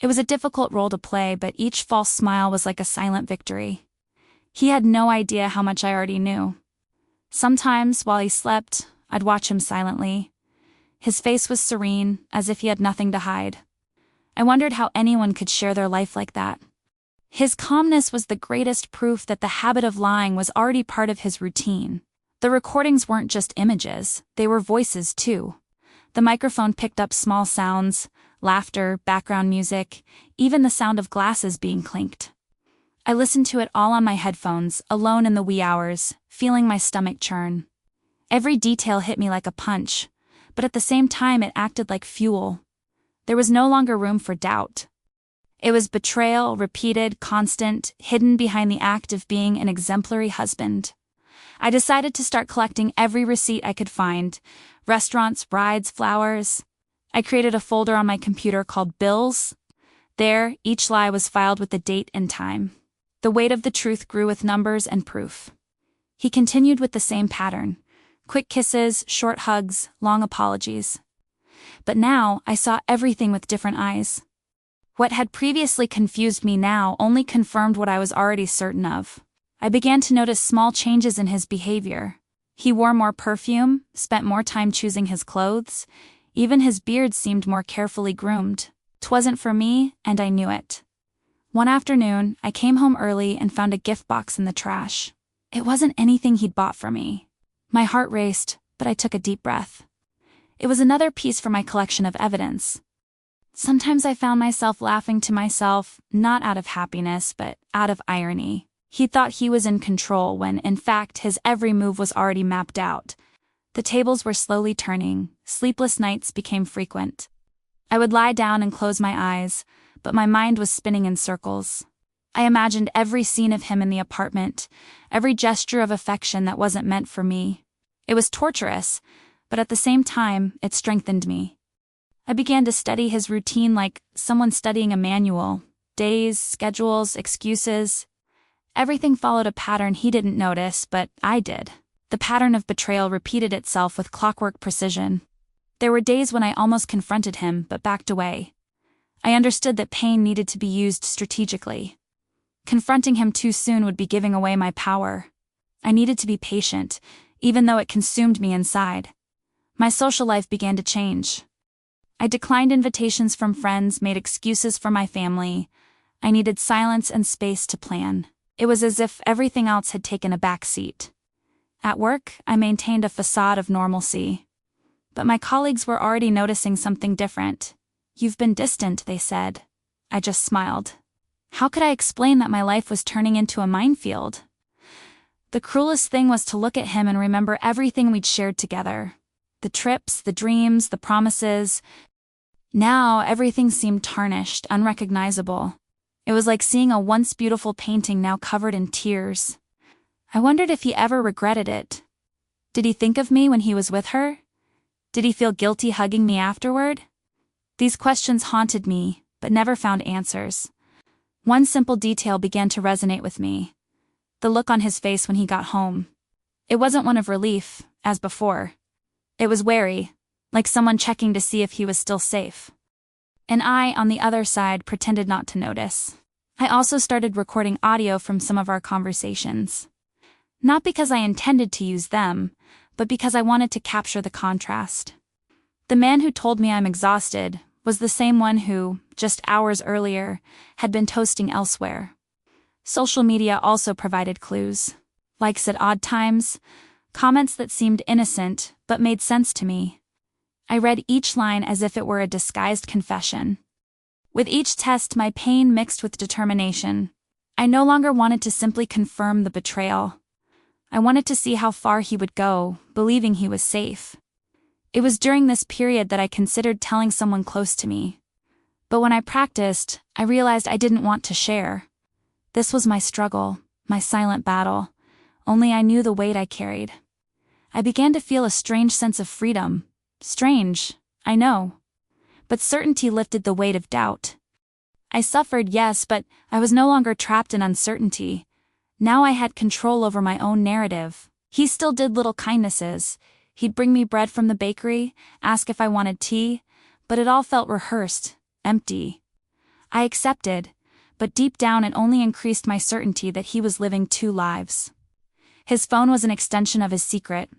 It was a difficult role to play, but each false smile was like a silent victory. He had no idea how much I already knew. Sometimes, while he slept, I'd watch him silently. His face was serene, as if he had nothing to hide. I wondered how anyone could share their life like that. His calmness was the greatest proof that the habit of lying was already part of his routine. The recordings weren't just images, they were voices too. The microphone picked up small sounds, laughter, background music, even the sound of glasses being clinked. I listened to it all on my headphones, alone in the wee hours, feeling my stomach churn. Every detail hit me like a punch, but at the same time it acted like fuel. There was no longer room for doubt. It was betrayal, repeated, constant, hidden behind the act of being an exemplary husband. I decided to start collecting every receipt I could find. Restaurants, rides, flowers. I created a folder on my computer called Bills. There, each lie was filed with the date and time. The weight of the truth grew with numbers and proof. He continued with the same pattern. Quick kisses, short hugs, long apologies. But now, I saw everything with different eyes. What had previously confused me now only confirmed what I was already certain of. I began to notice small changes in his behavior. He wore more perfume, spent more time choosing his clothes. Even his beard seemed more carefully groomed. 'Twasn't for me, and I knew it. One afternoon, I came home early and found a gift box in the trash. It wasn't anything he'd bought for me. My heart raced, but I took a deep breath. It was another piece for my collection of evidence. Sometimes I found myself laughing to myself, not out of happiness, but out of irony. He thought he was in control when, in fact, his every move was already mapped out. The tables were slowly turning, sleepless nights became frequent. I would lie down and close my eyes, but my mind was spinning in circles. I imagined every scene of him in the apartment, every gesture of affection that wasn't meant for me. It was torturous, but at the same time, it strengthened me. I began to study his routine like someone studying a manual. Days, schedules, excuses. Everything followed a pattern he didn't notice, but I did. The pattern of betrayal repeated itself with clockwork precision. There were days when I almost confronted him, but backed away. I understood that pain needed to be used strategically. Confronting him too soon would be giving away my power. I needed to be patient, even though it consumed me inside. My social life began to change. I declined invitations from friends, made excuses for my family. I needed silence and space to plan. It was as if everything else had taken a back seat. At work, I maintained a facade of normalcy. But my colleagues were already noticing something different. "You've been distant," they said. I just smiled. How could I explain that my life was turning into a minefield? The cruelest thing was to look at him and remember everything we'd shared together. The trips, the dreams, the promises. Now, everything seemed tarnished, unrecognizable. It was like seeing a once beautiful painting now covered in tears. I wondered if he ever regretted it. Did he think of me when he was with her? Did he feel guilty hugging me afterward? These questions haunted me, but never found answers. One simple detail began to resonate with me. The look on his face when he got home. It wasn't one of relief, as before. It was wary, like someone checking to see if he was still safe. And I, on the other side, pretended not to notice. I also started recording audio from some of our conversations. Not because I intended to use them, but because I wanted to capture the contrast. The man who told me I'm exhausted was the same one who, just hours earlier, had been toasting elsewhere. Social media also provided clues. Likes at odd times, comments that seemed innocent but made sense to me. I read each line as if it were a disguised confession. With each test, my pain mixed with determination. I no longer wanted to simply confirm the betrayal. I wanted to see how far he would go, believing he was safe. It was during this period that I considered telling someone close to me. But when I practiced, I realized I didn't want to share. This was my struggle, my silent battle. Only I knew the weight I carried. I began to feel a strange sense of freedom. Strange, I know. But certainty lifted the weight of doubt. I suffered, yes, but I was no longer trapped in uncertainty. Now I had control over my own narrative. He still did little kindnesses. He'd bring me bread from the bakery, ask if I wanted tea, but it all felt rehearsed, empty. I accepted, but deep down it only increased my certainty that he was living two lives. His phone was an extension of his secret.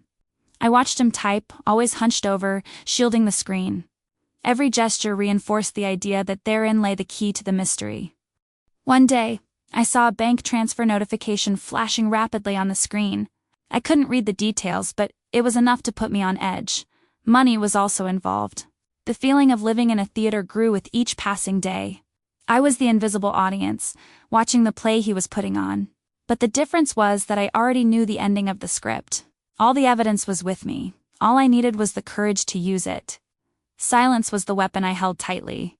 I watched him type, always hunched over, shielding the screen. Every gesture reinforced the idea that therein lay the key to the mystery. One day, I saw a bank transfer notification flashing rapidly on the screen. I couldn't read the details, but it was enough to put me on edge. Money was also involved. The feeling of living in a theater grew with each passing day. I was the invisible audience, watching the play he was putting on. But the difference was that I already knew the ending of the script. All the evidence was with me. All I needed was the courage to use it. Silence was the weapon I held tightly.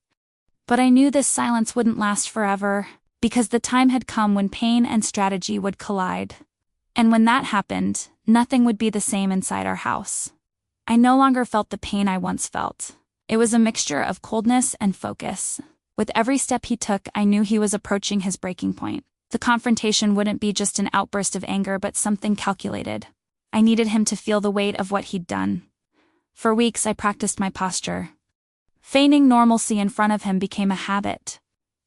But I knew this silence wouldn't last forever, because the time had come when pain and strategy would collide. And when that happened, nothing would be the same inside our house. I no longer felt the pain I once felt. It was a mixture of coldness and focus. With every step he took, I knew he was approaching his breaking point. The confrontation wouldn't be just an outburst of anger, but something calculated. I needed him to feel the weight of what he'd done. For weeks, I practiced my posture. Feigning normalcy in front of him became a habit.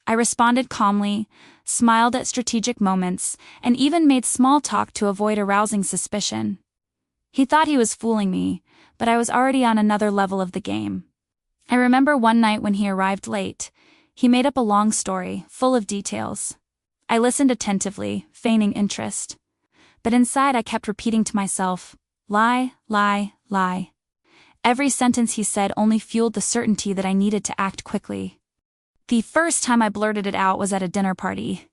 I responded calmly, smiled at strategic moments, and even made small talk to avoid arousing suspicion. He thought he was fooling me, but I was already on another level of the game. I remember one night when he arrived late. He made up a long story, full of details. I listened attentively, feigning interest. But inside I kept repeating to myself, lie, lie, lie. Every sentence he said only fueled the certainty that I needed to act quickly. The first time I blurted it out was at a dinner party.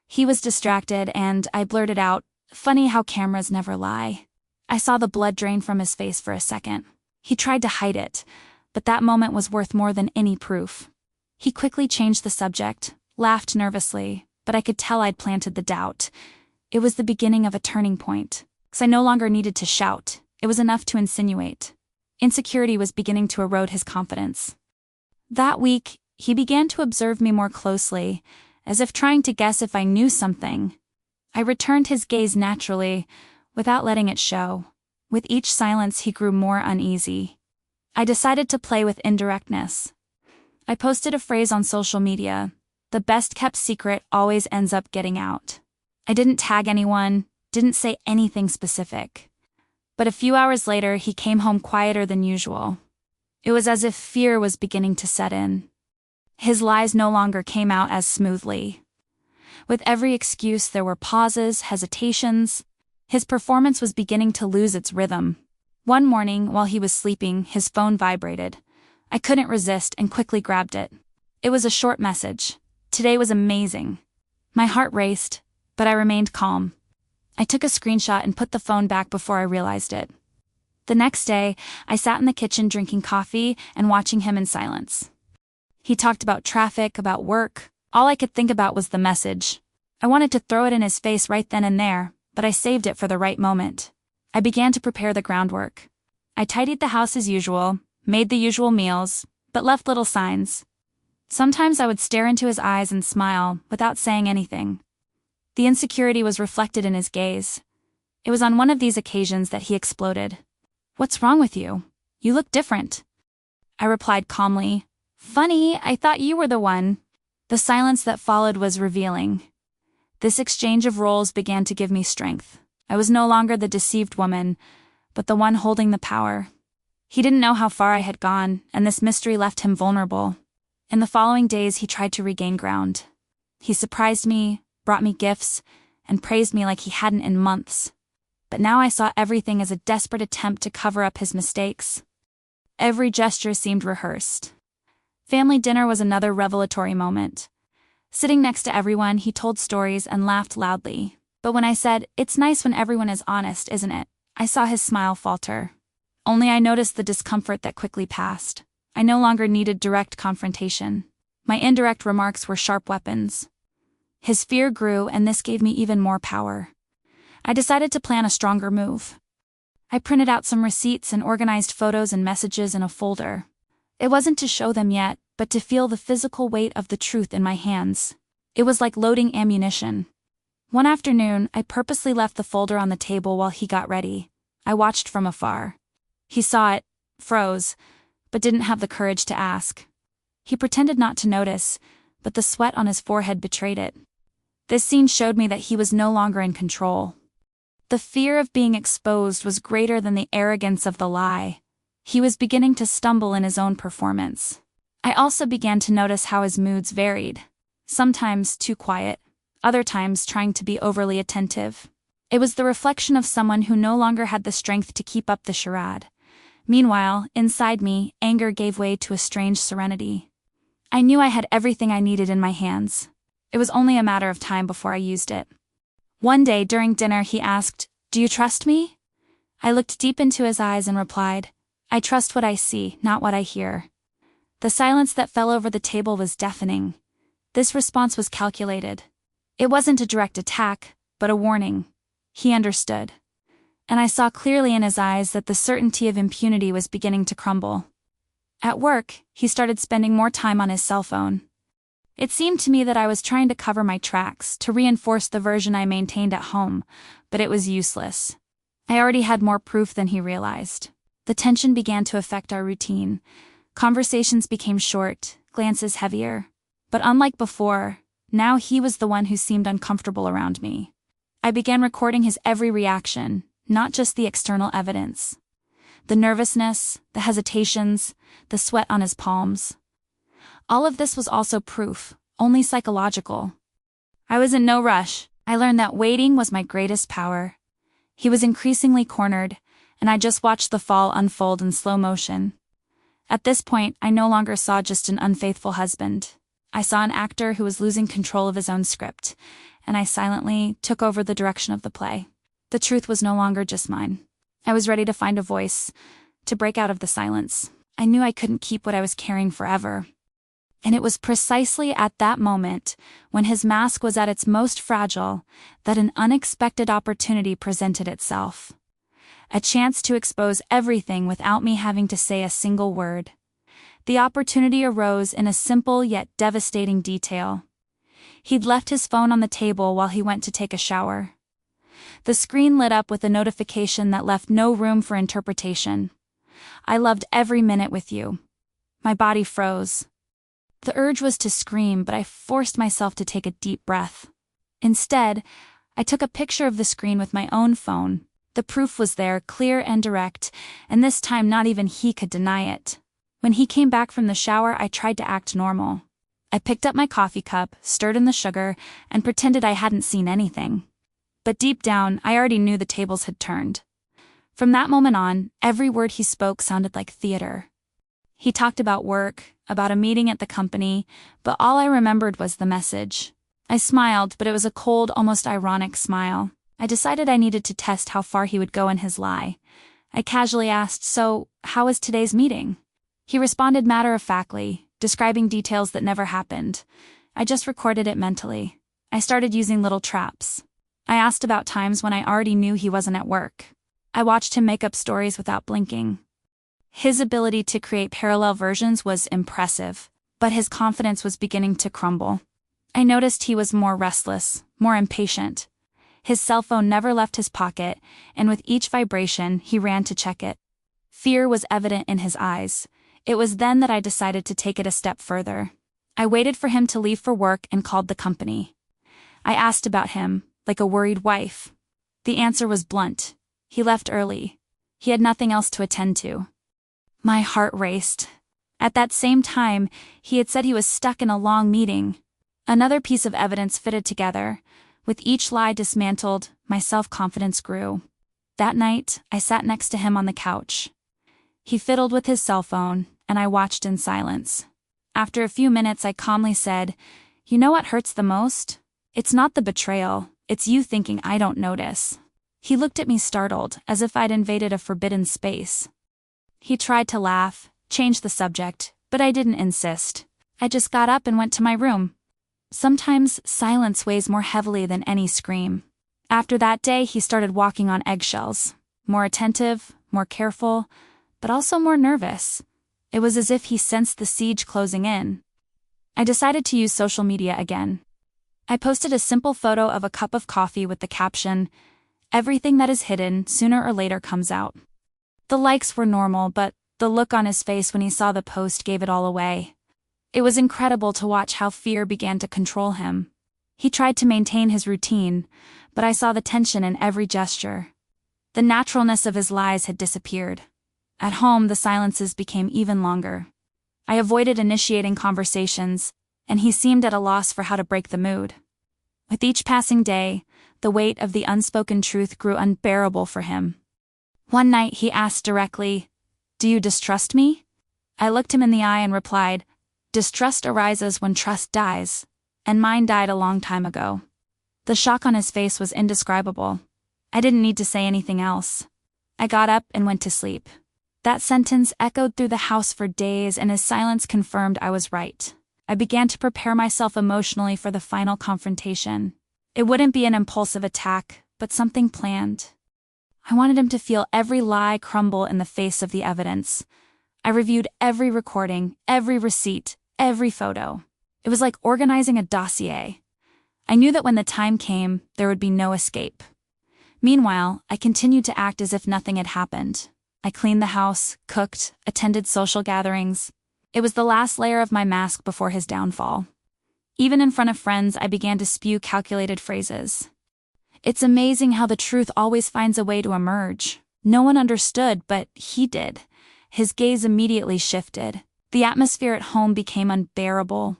He was distracted and I blurted out, "Funny how cameras never lie." I saw the blood drain from his face for a second. He tried to hide it, but that moment was worth more than any proof. He quickly changed the subject, laughed nervously, but I could tell I'd planted the doubt. It was the beginning of a turning point, because I no longer needed to shout. It was enough to insinuate. Insecurity was beginning to erode his confidence. That week, he began to observe me more closely, as if trying to guess if I knew something. I returned his gaze naturally, without letting it show. With each silence, he grew more uneasy. I decided to play with indirectness. I posted a phrase on social media: "The best-kept secret always ends up getting out." I didn't tag anyone, didn't say anything specific. But a few hours later, he came home quieter than usual. It was as if fear was beginning to set in. His lies no longer came out as smoothly. With every excuse, there were pauses, hesitations. His performance was beginning to lose its rhythm. One morning, while he was sleeping, his phone vibrated. I couldn't resist and quickly grabbed it. It was a short message. "Today was amazing." My heart raced, but I remained calm. I took a screenshot and put the phone back before I realized it. The next day, I sat in the kitchen drinking coffee and watching him in silence. He talked about traffic, about work. All I could think about was the message. I wanted to throw it in his face right then and there, but I saved it for the right moment. I began to prepare the groundwork. I tidied the house as usual, made the usual meals, but left little signs. Sometimes I would stare into his eyes and smile, without saying anything. The insecurity was reflected in his gaze. It was on one of these occasions that he exploded. "What's wrong with you? You look different." I replied calmly, "Funny, I thought you were the one." The silence that followed was revealing. This exchange of roles began to give me strength. I was no longer the deceived woman, but the one holding the power. He didn't know how far I had gone, and this mystery left him vulnerable. In the following days, he tried to regain ground. He surprised me, brought me gifts, and praised me like he hadn't in months. But now I saw everything as a desperate attempt to cover up his mistakes. Every gesture seemed rehearsed. Family dinner was another revelatory moment. Sitting next to everyone, he told stories and laughed loudly. But when I said, "It's nice when everyone is honest, isn't it?" I saw his smile falter. Only I noticed the discomfort that quickly passed. I no longer needed direct confrontation. My indirect remarks were sharp weapons. His fear grew, and this gave me even more power. I decided to plan a stronger move. I printed out some receipts and organized photos and messages in a folder. It wasn't to show them yet, but to feel the physical weight of the truth in my hands. It was like loading ammunition. One afternoon, I purposely left the folder on the table while he got ready. I watched from afar. He saw it, froze, but didn't have the courage to ask. He pretended not to notice, but the sweat on his forehead betrayed it. This scene showed me that he was no longer in control. The fear of being exposed was greater than the arrogance of the lie. He was beginning to stumble in his own performance. I also began to notice how his moods varied. Sometimes too quiet, other times trying to be overly attentive. It was the reflection of someone who no longer had the strength to keep up the charade. Meanwhile, inside me, anger gave way to a strange serenity. I knew I had everything I needed in my hands. It was only a matter of time before I used it. One day during dinner he asked, "Do you trust me?" I looked deep into his eyes and replied, "I trust what I see, not what I hear." The silence that fell over the table was deafening. This response was calculated. It wasn't a direct attack, but a warning. He understood. And I saw clearly in his eyes that the certainty of impunity was beginning to crumble. At work, he started spending more time on his cell phone. It seemed to me that I was trying to cover my tracks, to reinforce the version I maintained at home, but it was useless. I already had more proof than he realized. The tension began to affect our routine. Conversations became short, glances heavier. But unlike before, now he was the one who seemed uncomfortable around me. I began recording his every reaction, not just the external evidence. The nervousness, the hesitations, the sweat on his palms. All of this was also proof, only psychological. I was in no rush. I learned that waiting was my greatest power. He was increasingly cornered, and I just watched the fall unfold in slow motion. At this point, I no longer saw just an unfaithful husband. I saw an actor who was losing control of his own script, and I silently took over the direction of the play. The truth was no longer just mine. I was ready to find a voice, to break out of the silence. I knew I couldn't keep what I was carrying forever. And it was precisely at that moment, when his mask was at its most fragile, that an unexpected opportunity presented itself. A chance to expose everything without me having to say a single word. The opportunity arose in a simple yet devastating detail. He'd left his phone on the table while he went to take a shower. The screen lit up with a notification that left no room for interpretation. I loved every minute with you. My body froze. The urge was to scream, but I forced myself to take a deep breath. Instead, I took a picture of the screen with my own phone. The proof was there, clear and direct, and this time not even he could deny it. When he came back from the shower, I tried to act normal. I picked up my coffee cup, stirred in the sugar, and pretended I hadn't seen anything. But deep down, I already knew the tables had turned. From that moment on, every word he spoke sounded like theater. He talked about work, about a meeting at the company, but all I remembered was the message. I smiled, but it was a cold, almost ironic smile. I decided I needed to test how far he would go in his lie. I casually asked, "So, how was today's meeting?" He responded matter-of-factly, describing details that never happened. I just recorded it mentally. I started using little traps. I asked about times when I already knew he wasn't at work. I watched him make up stories without blinking. His ability to create parallel versions was impressive, but his confidence was beginning to crumble. I noticed he was more restless, more impatient. His cell phone never left his pocket, and with each vibration, he ran to check it. Fear was evident in his eyes. It was then that I decided to take it a step further. I waited for him to leave for work and called the company. I asked about him, like a worried wife. The answer was blunt. He left early. He had nothing else to attend to. My heart raced. At that same time, he had said he was stuck in a long meeting. Another piece of evidence fitted together. With each lie dismantled, my self-confidence grew. That night, I sat next to him on the couch. He fiddled with his cell phone, and I watched in silence. After a few minutes, I calmly said, "You know what hurts the most? It's not the betrayal, it's you thinking I don't notice." He looked at me startled, as if I'd invaded a forbidden space. He tried to laugh, change the subject, but I didn't insist. I just got up and went to my room. Sometimes silence weighs more heavily than any scream. After that day, he started walking on eggshells. More attentive, more careful, but also more nervous. It was as if he sensed the siege closing in. I decided to use social media again. I posted a simple photo of a cup of coffee with the caption, "Everything that is hidden sooner or later comes out." The likes were normal, but the look on his face when he saw the post gave it all away. It was incredible to watch how fear began to control him. He tried to maintain his routine, but I saw the tension in every gesture. The naturalness of his lies had disappeared. At home, the silences became even longer. I avoided initiating conversations, and he seemed at a loss for how to break the mood. With each passing day, the weight of the unspoken truth grew unbearable for him. One night he asked directly, "Do you distrust me?" I looked him in the eye and replied, "Distrust arises when trust dies, and mine died a long time ago." The shock on his face was indescribable. I didn't need to say anything else. I got up and went to sleep. That sentence echoed through the house for days, and his silence confirmed I was right. I began to prepare myself emotionally for the final confrontation. It wouldn't be an impulsive attack, but something planned. I wanted him to feel every lie crumble in the face of the evidence. I reviewed every recording, every receipt, every photo. It was like organizing a dossier. I knew that when the time came, there would be no escape. Meanwhile, I continued to act as if nothing had happened. I cleaned the house, cooked, attended social gatherings. It was the last layer of my mask before his downfall. Even in front of friends, I began to spew calculated phrases. It's amazing how the truth always finds a way to emerge. No one understood, but he did. His gaze immediately shifted. The atmosphere at home became unbearable.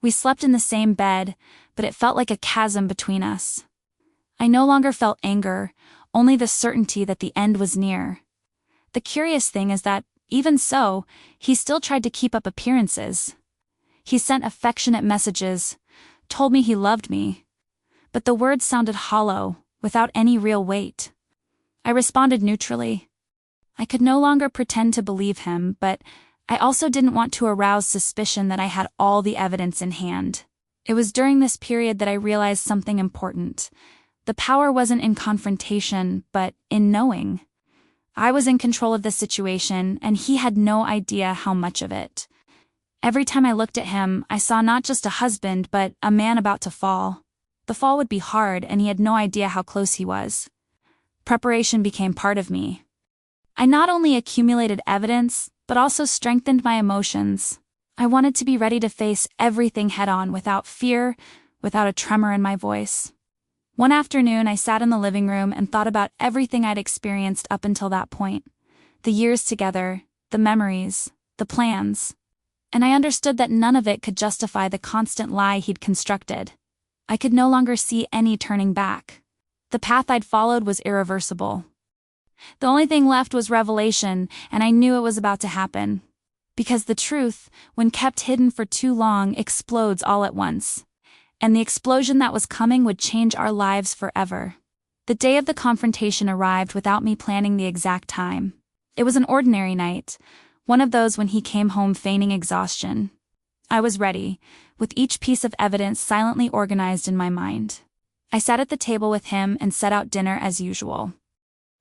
We slept in the same bed, but it felt like a chasm between us. I no longer felt anger, only the certainty that the end was near. The curious thing is that, even so, he still tried to keep up appearances. He sent affectionate messages, told me he loved me. But the words sounded hollow, without any real weight. I responded neutrally. I could no longer pretend to believe him, but I also didn't want to arouse suspicion that I had all the evidence in hand. It was during this period that I realized something important. The power wasn't in confrontation, but in knowing. I was in control of the situation, and he had no idea how much of it. Every time I looked at him, I saw not just a husband, but a man about to fall. The fall would be hard, and he had no idea how close he was. Preparation became part of me. I not only accumulated evidence, but also strengthened my emotions. I wanted to be ready to face everything head-on without fear, without a tremor in my voice. One afternoon, I sat in the living room and thought about everything I'd experienced up until that point. The years together, the memories, the plans. And I understood that none of it could justify the constant lie he'd constructed. I could no longer see any turning back. The path I'd followed was irreversible. The only thing left was revelation, and I knew it was about to happen. Because the truth, when kept hidden for too long, explodes all at once. And the explosion that was coming would change our lives forever. The day of the confrontation arrived without me planning the exact time. It was an ordinary night, one of those when he came home feigning exhaustion. I was ready, with each piece of evidence silently organized in my mind. I sat at the table with him and set out dinner as usual.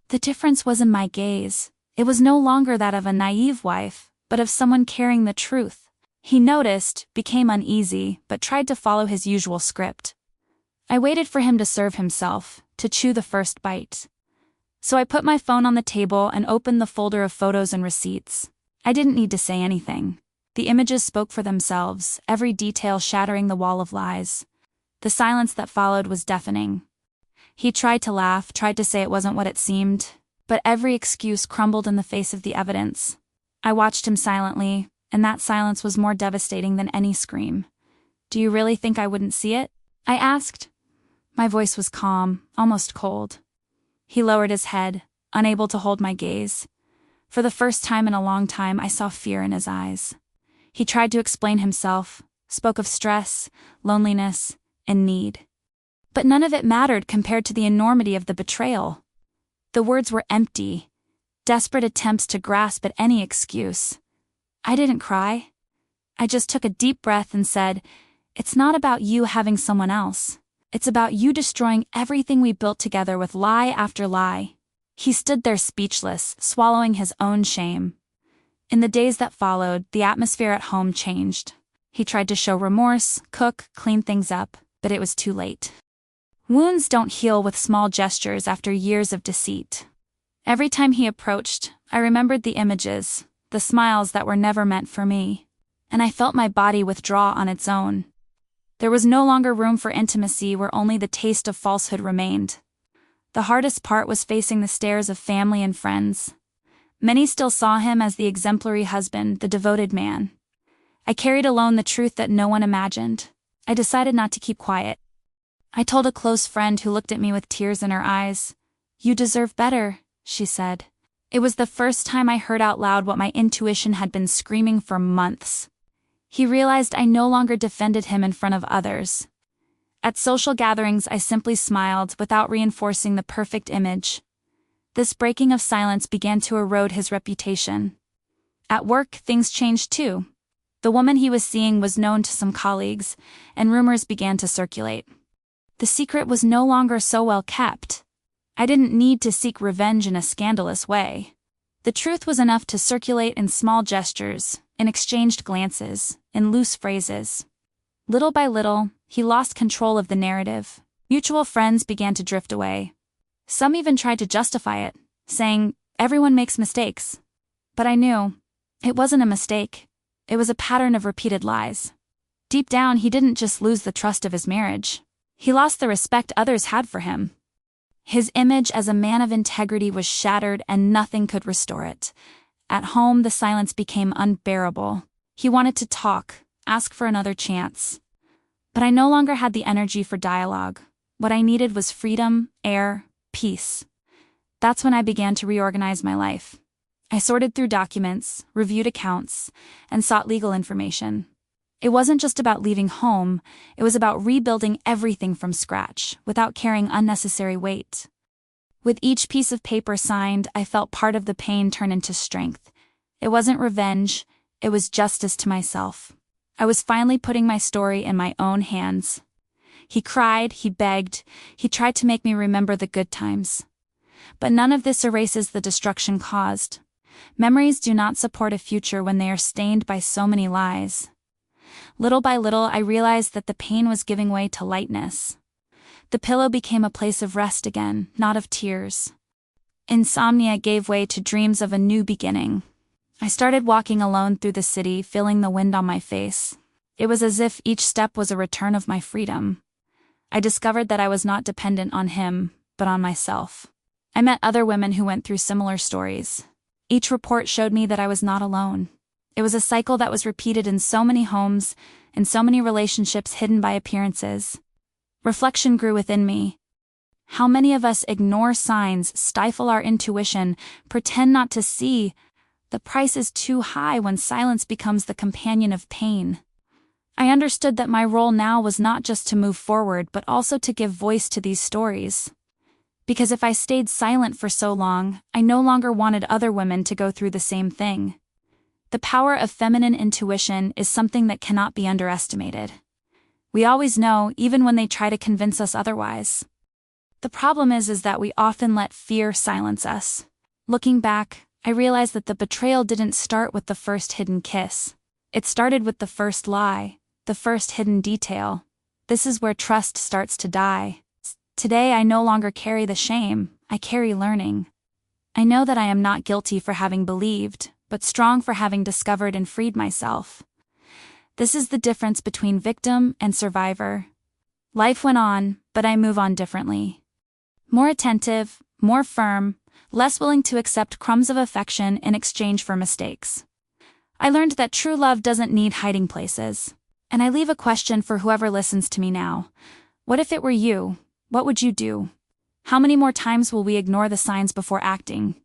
The difference was in my gaze. It was no longer that of a naive wife, but of someone carrying the truth. He noticed, became uneasy, but tried to follow his usual script. I waited for him to serve himself, to chew the first bite. So I put my phone on the table and opened the folder of photos and receipts. I didn't need to say anything. The images spoke for themselves, every detail shattering the wall of lies. The silence that followed was deafening. He tried to laugh, tried to say it wasn't what it seemed, but every excuse crumbled in the face of the evidence. I watched him silently, and that silence was more devastating than any scream. "Do you really think I wouldn't see it?" I asked. My voice was calm, almost cold. He lowered his head, unable to hold my gaze. For the first time in a long time, I saw fear in his eyes. He tried to explain himself, spoke of stress, loneliness, and need. But none of it mattered compared to the enormity of the betrayal. The words were empty, desperate attempts to grasp at any excuse. I didn't cry. I just took a deep breath and said, "It's not about you having someone else. It's about you destroying everything we built together with lie after lie." He stood there speechless, swallowing his own shame. In the days that followed, the atmosphere at home changed. He tried to show remorse, cook, clean things up, but it was too late. Wounds don't heal with small gestures after years of deceit. Every time he approached, I remembered the images, the smiles that were never meant for me, and I felt my body withdraw on its own. There was no longer room for intimacy where only the taste of falsehood remained. The hardest part was facing the stares of family and friends. Many still saw him as the exemplary husband, the devoted man. I carried alone the truth that no one imagined. I decided not to keep quiet. I told a close friend who looked at me with tears in her eyes. "You deserve better," she said. It was the first time I heard out loud what my intuition had been screaming for months. He realized I no longer defended him in front of others. At social gatherings, I simply smiled without reinforcing the perfect image. This breaking of silence began to erode his reputation. At work, things changed too. The woman he was seeing was known to some colleagues, and rumors began to circulate. The secret was no longer so well kept. I didn't need to seek revenge in a scandalous way. The truth was enough to circulate in small gestures, in exchanged glances, in loose phrases. Little by little, he lost control of the narrative. Mutual friends began to drift away. Some even tried to justify it, saying, "Everyone makes mistakes." But I knew, it wasn't a mistake. It was a pattern of repeated lies. Deep down, he didn't just lose the trust of his marriage. He lost the respect others had for him. His image as a man of integrity was shattered and nothing could restore it. At home, the silence became unbearable. He wanted to talk, ask for another chance. But I no longer had the energy for dialogue. What I needed was freedom, air, peace. That's when I began to reorganize my life. I sorted through documents, reviewed accounts, and sought legal information. It wasn't just about leaving home, it was about rebuilding everything from scratch, without carrying unnecessary weight. With each piece of paper signed, I felt part of the pain turn into strength. It wasn't revenge, it was justice to myself. I was finally putting my story in my own hands. He cried, he begged, he tried to make me remember the good times. But none of this erases the destruction caused. Memories do not support a future when they are stained by so many lies. Little by little, I realized that the pain was giving way to lightness. The pillow became a place of rest again, not of tears. Insomnia gave way to dreams of a new beginning. I started walking alone through the city, feeling the wind on my face. It was as if each step was a return of my freedom. I discovered that I was not dependent on him, but on myself. I met other women who went through similar stories. Each report showed me that I was not alone. It was a cycle that was repeated in so many homes, in so many relationships hidden by appearances. Reflection grew within me. How many of us ignore signs, stifle our intuition, pretend not to see? The price is too high when silence becomes the companion of pain. I understood that my role now was not just to move forward but also to give voice to these stories. Because if I stayed silent for so long, I no longer wanted other women to go through the same thing. The power of feminine intuition is something that cannot be underestimated. We always know, even when they try to convince us otherwise. The problem is that we often let fear silence us. Looking back, I realized that the betrayal didn't start with the first hidden kiss. It started with the first lie, the first hidden detail. This is where trust starts to die. Today I no longer carry the shame, I carry learning. I know that I am not guilty for having believed, but strong for having discovered and freed myself. This is the difference between victim and survivor. Life went on, but I move on differently. More attentive, more firm, less willing to accept crumbs of affection in exchange for mistakes. I learned that true love doesn't need hiding places. And I leave a question for whoever listens to me now. What if it were you? What would you do? How many more times will we ignore the signs before acting,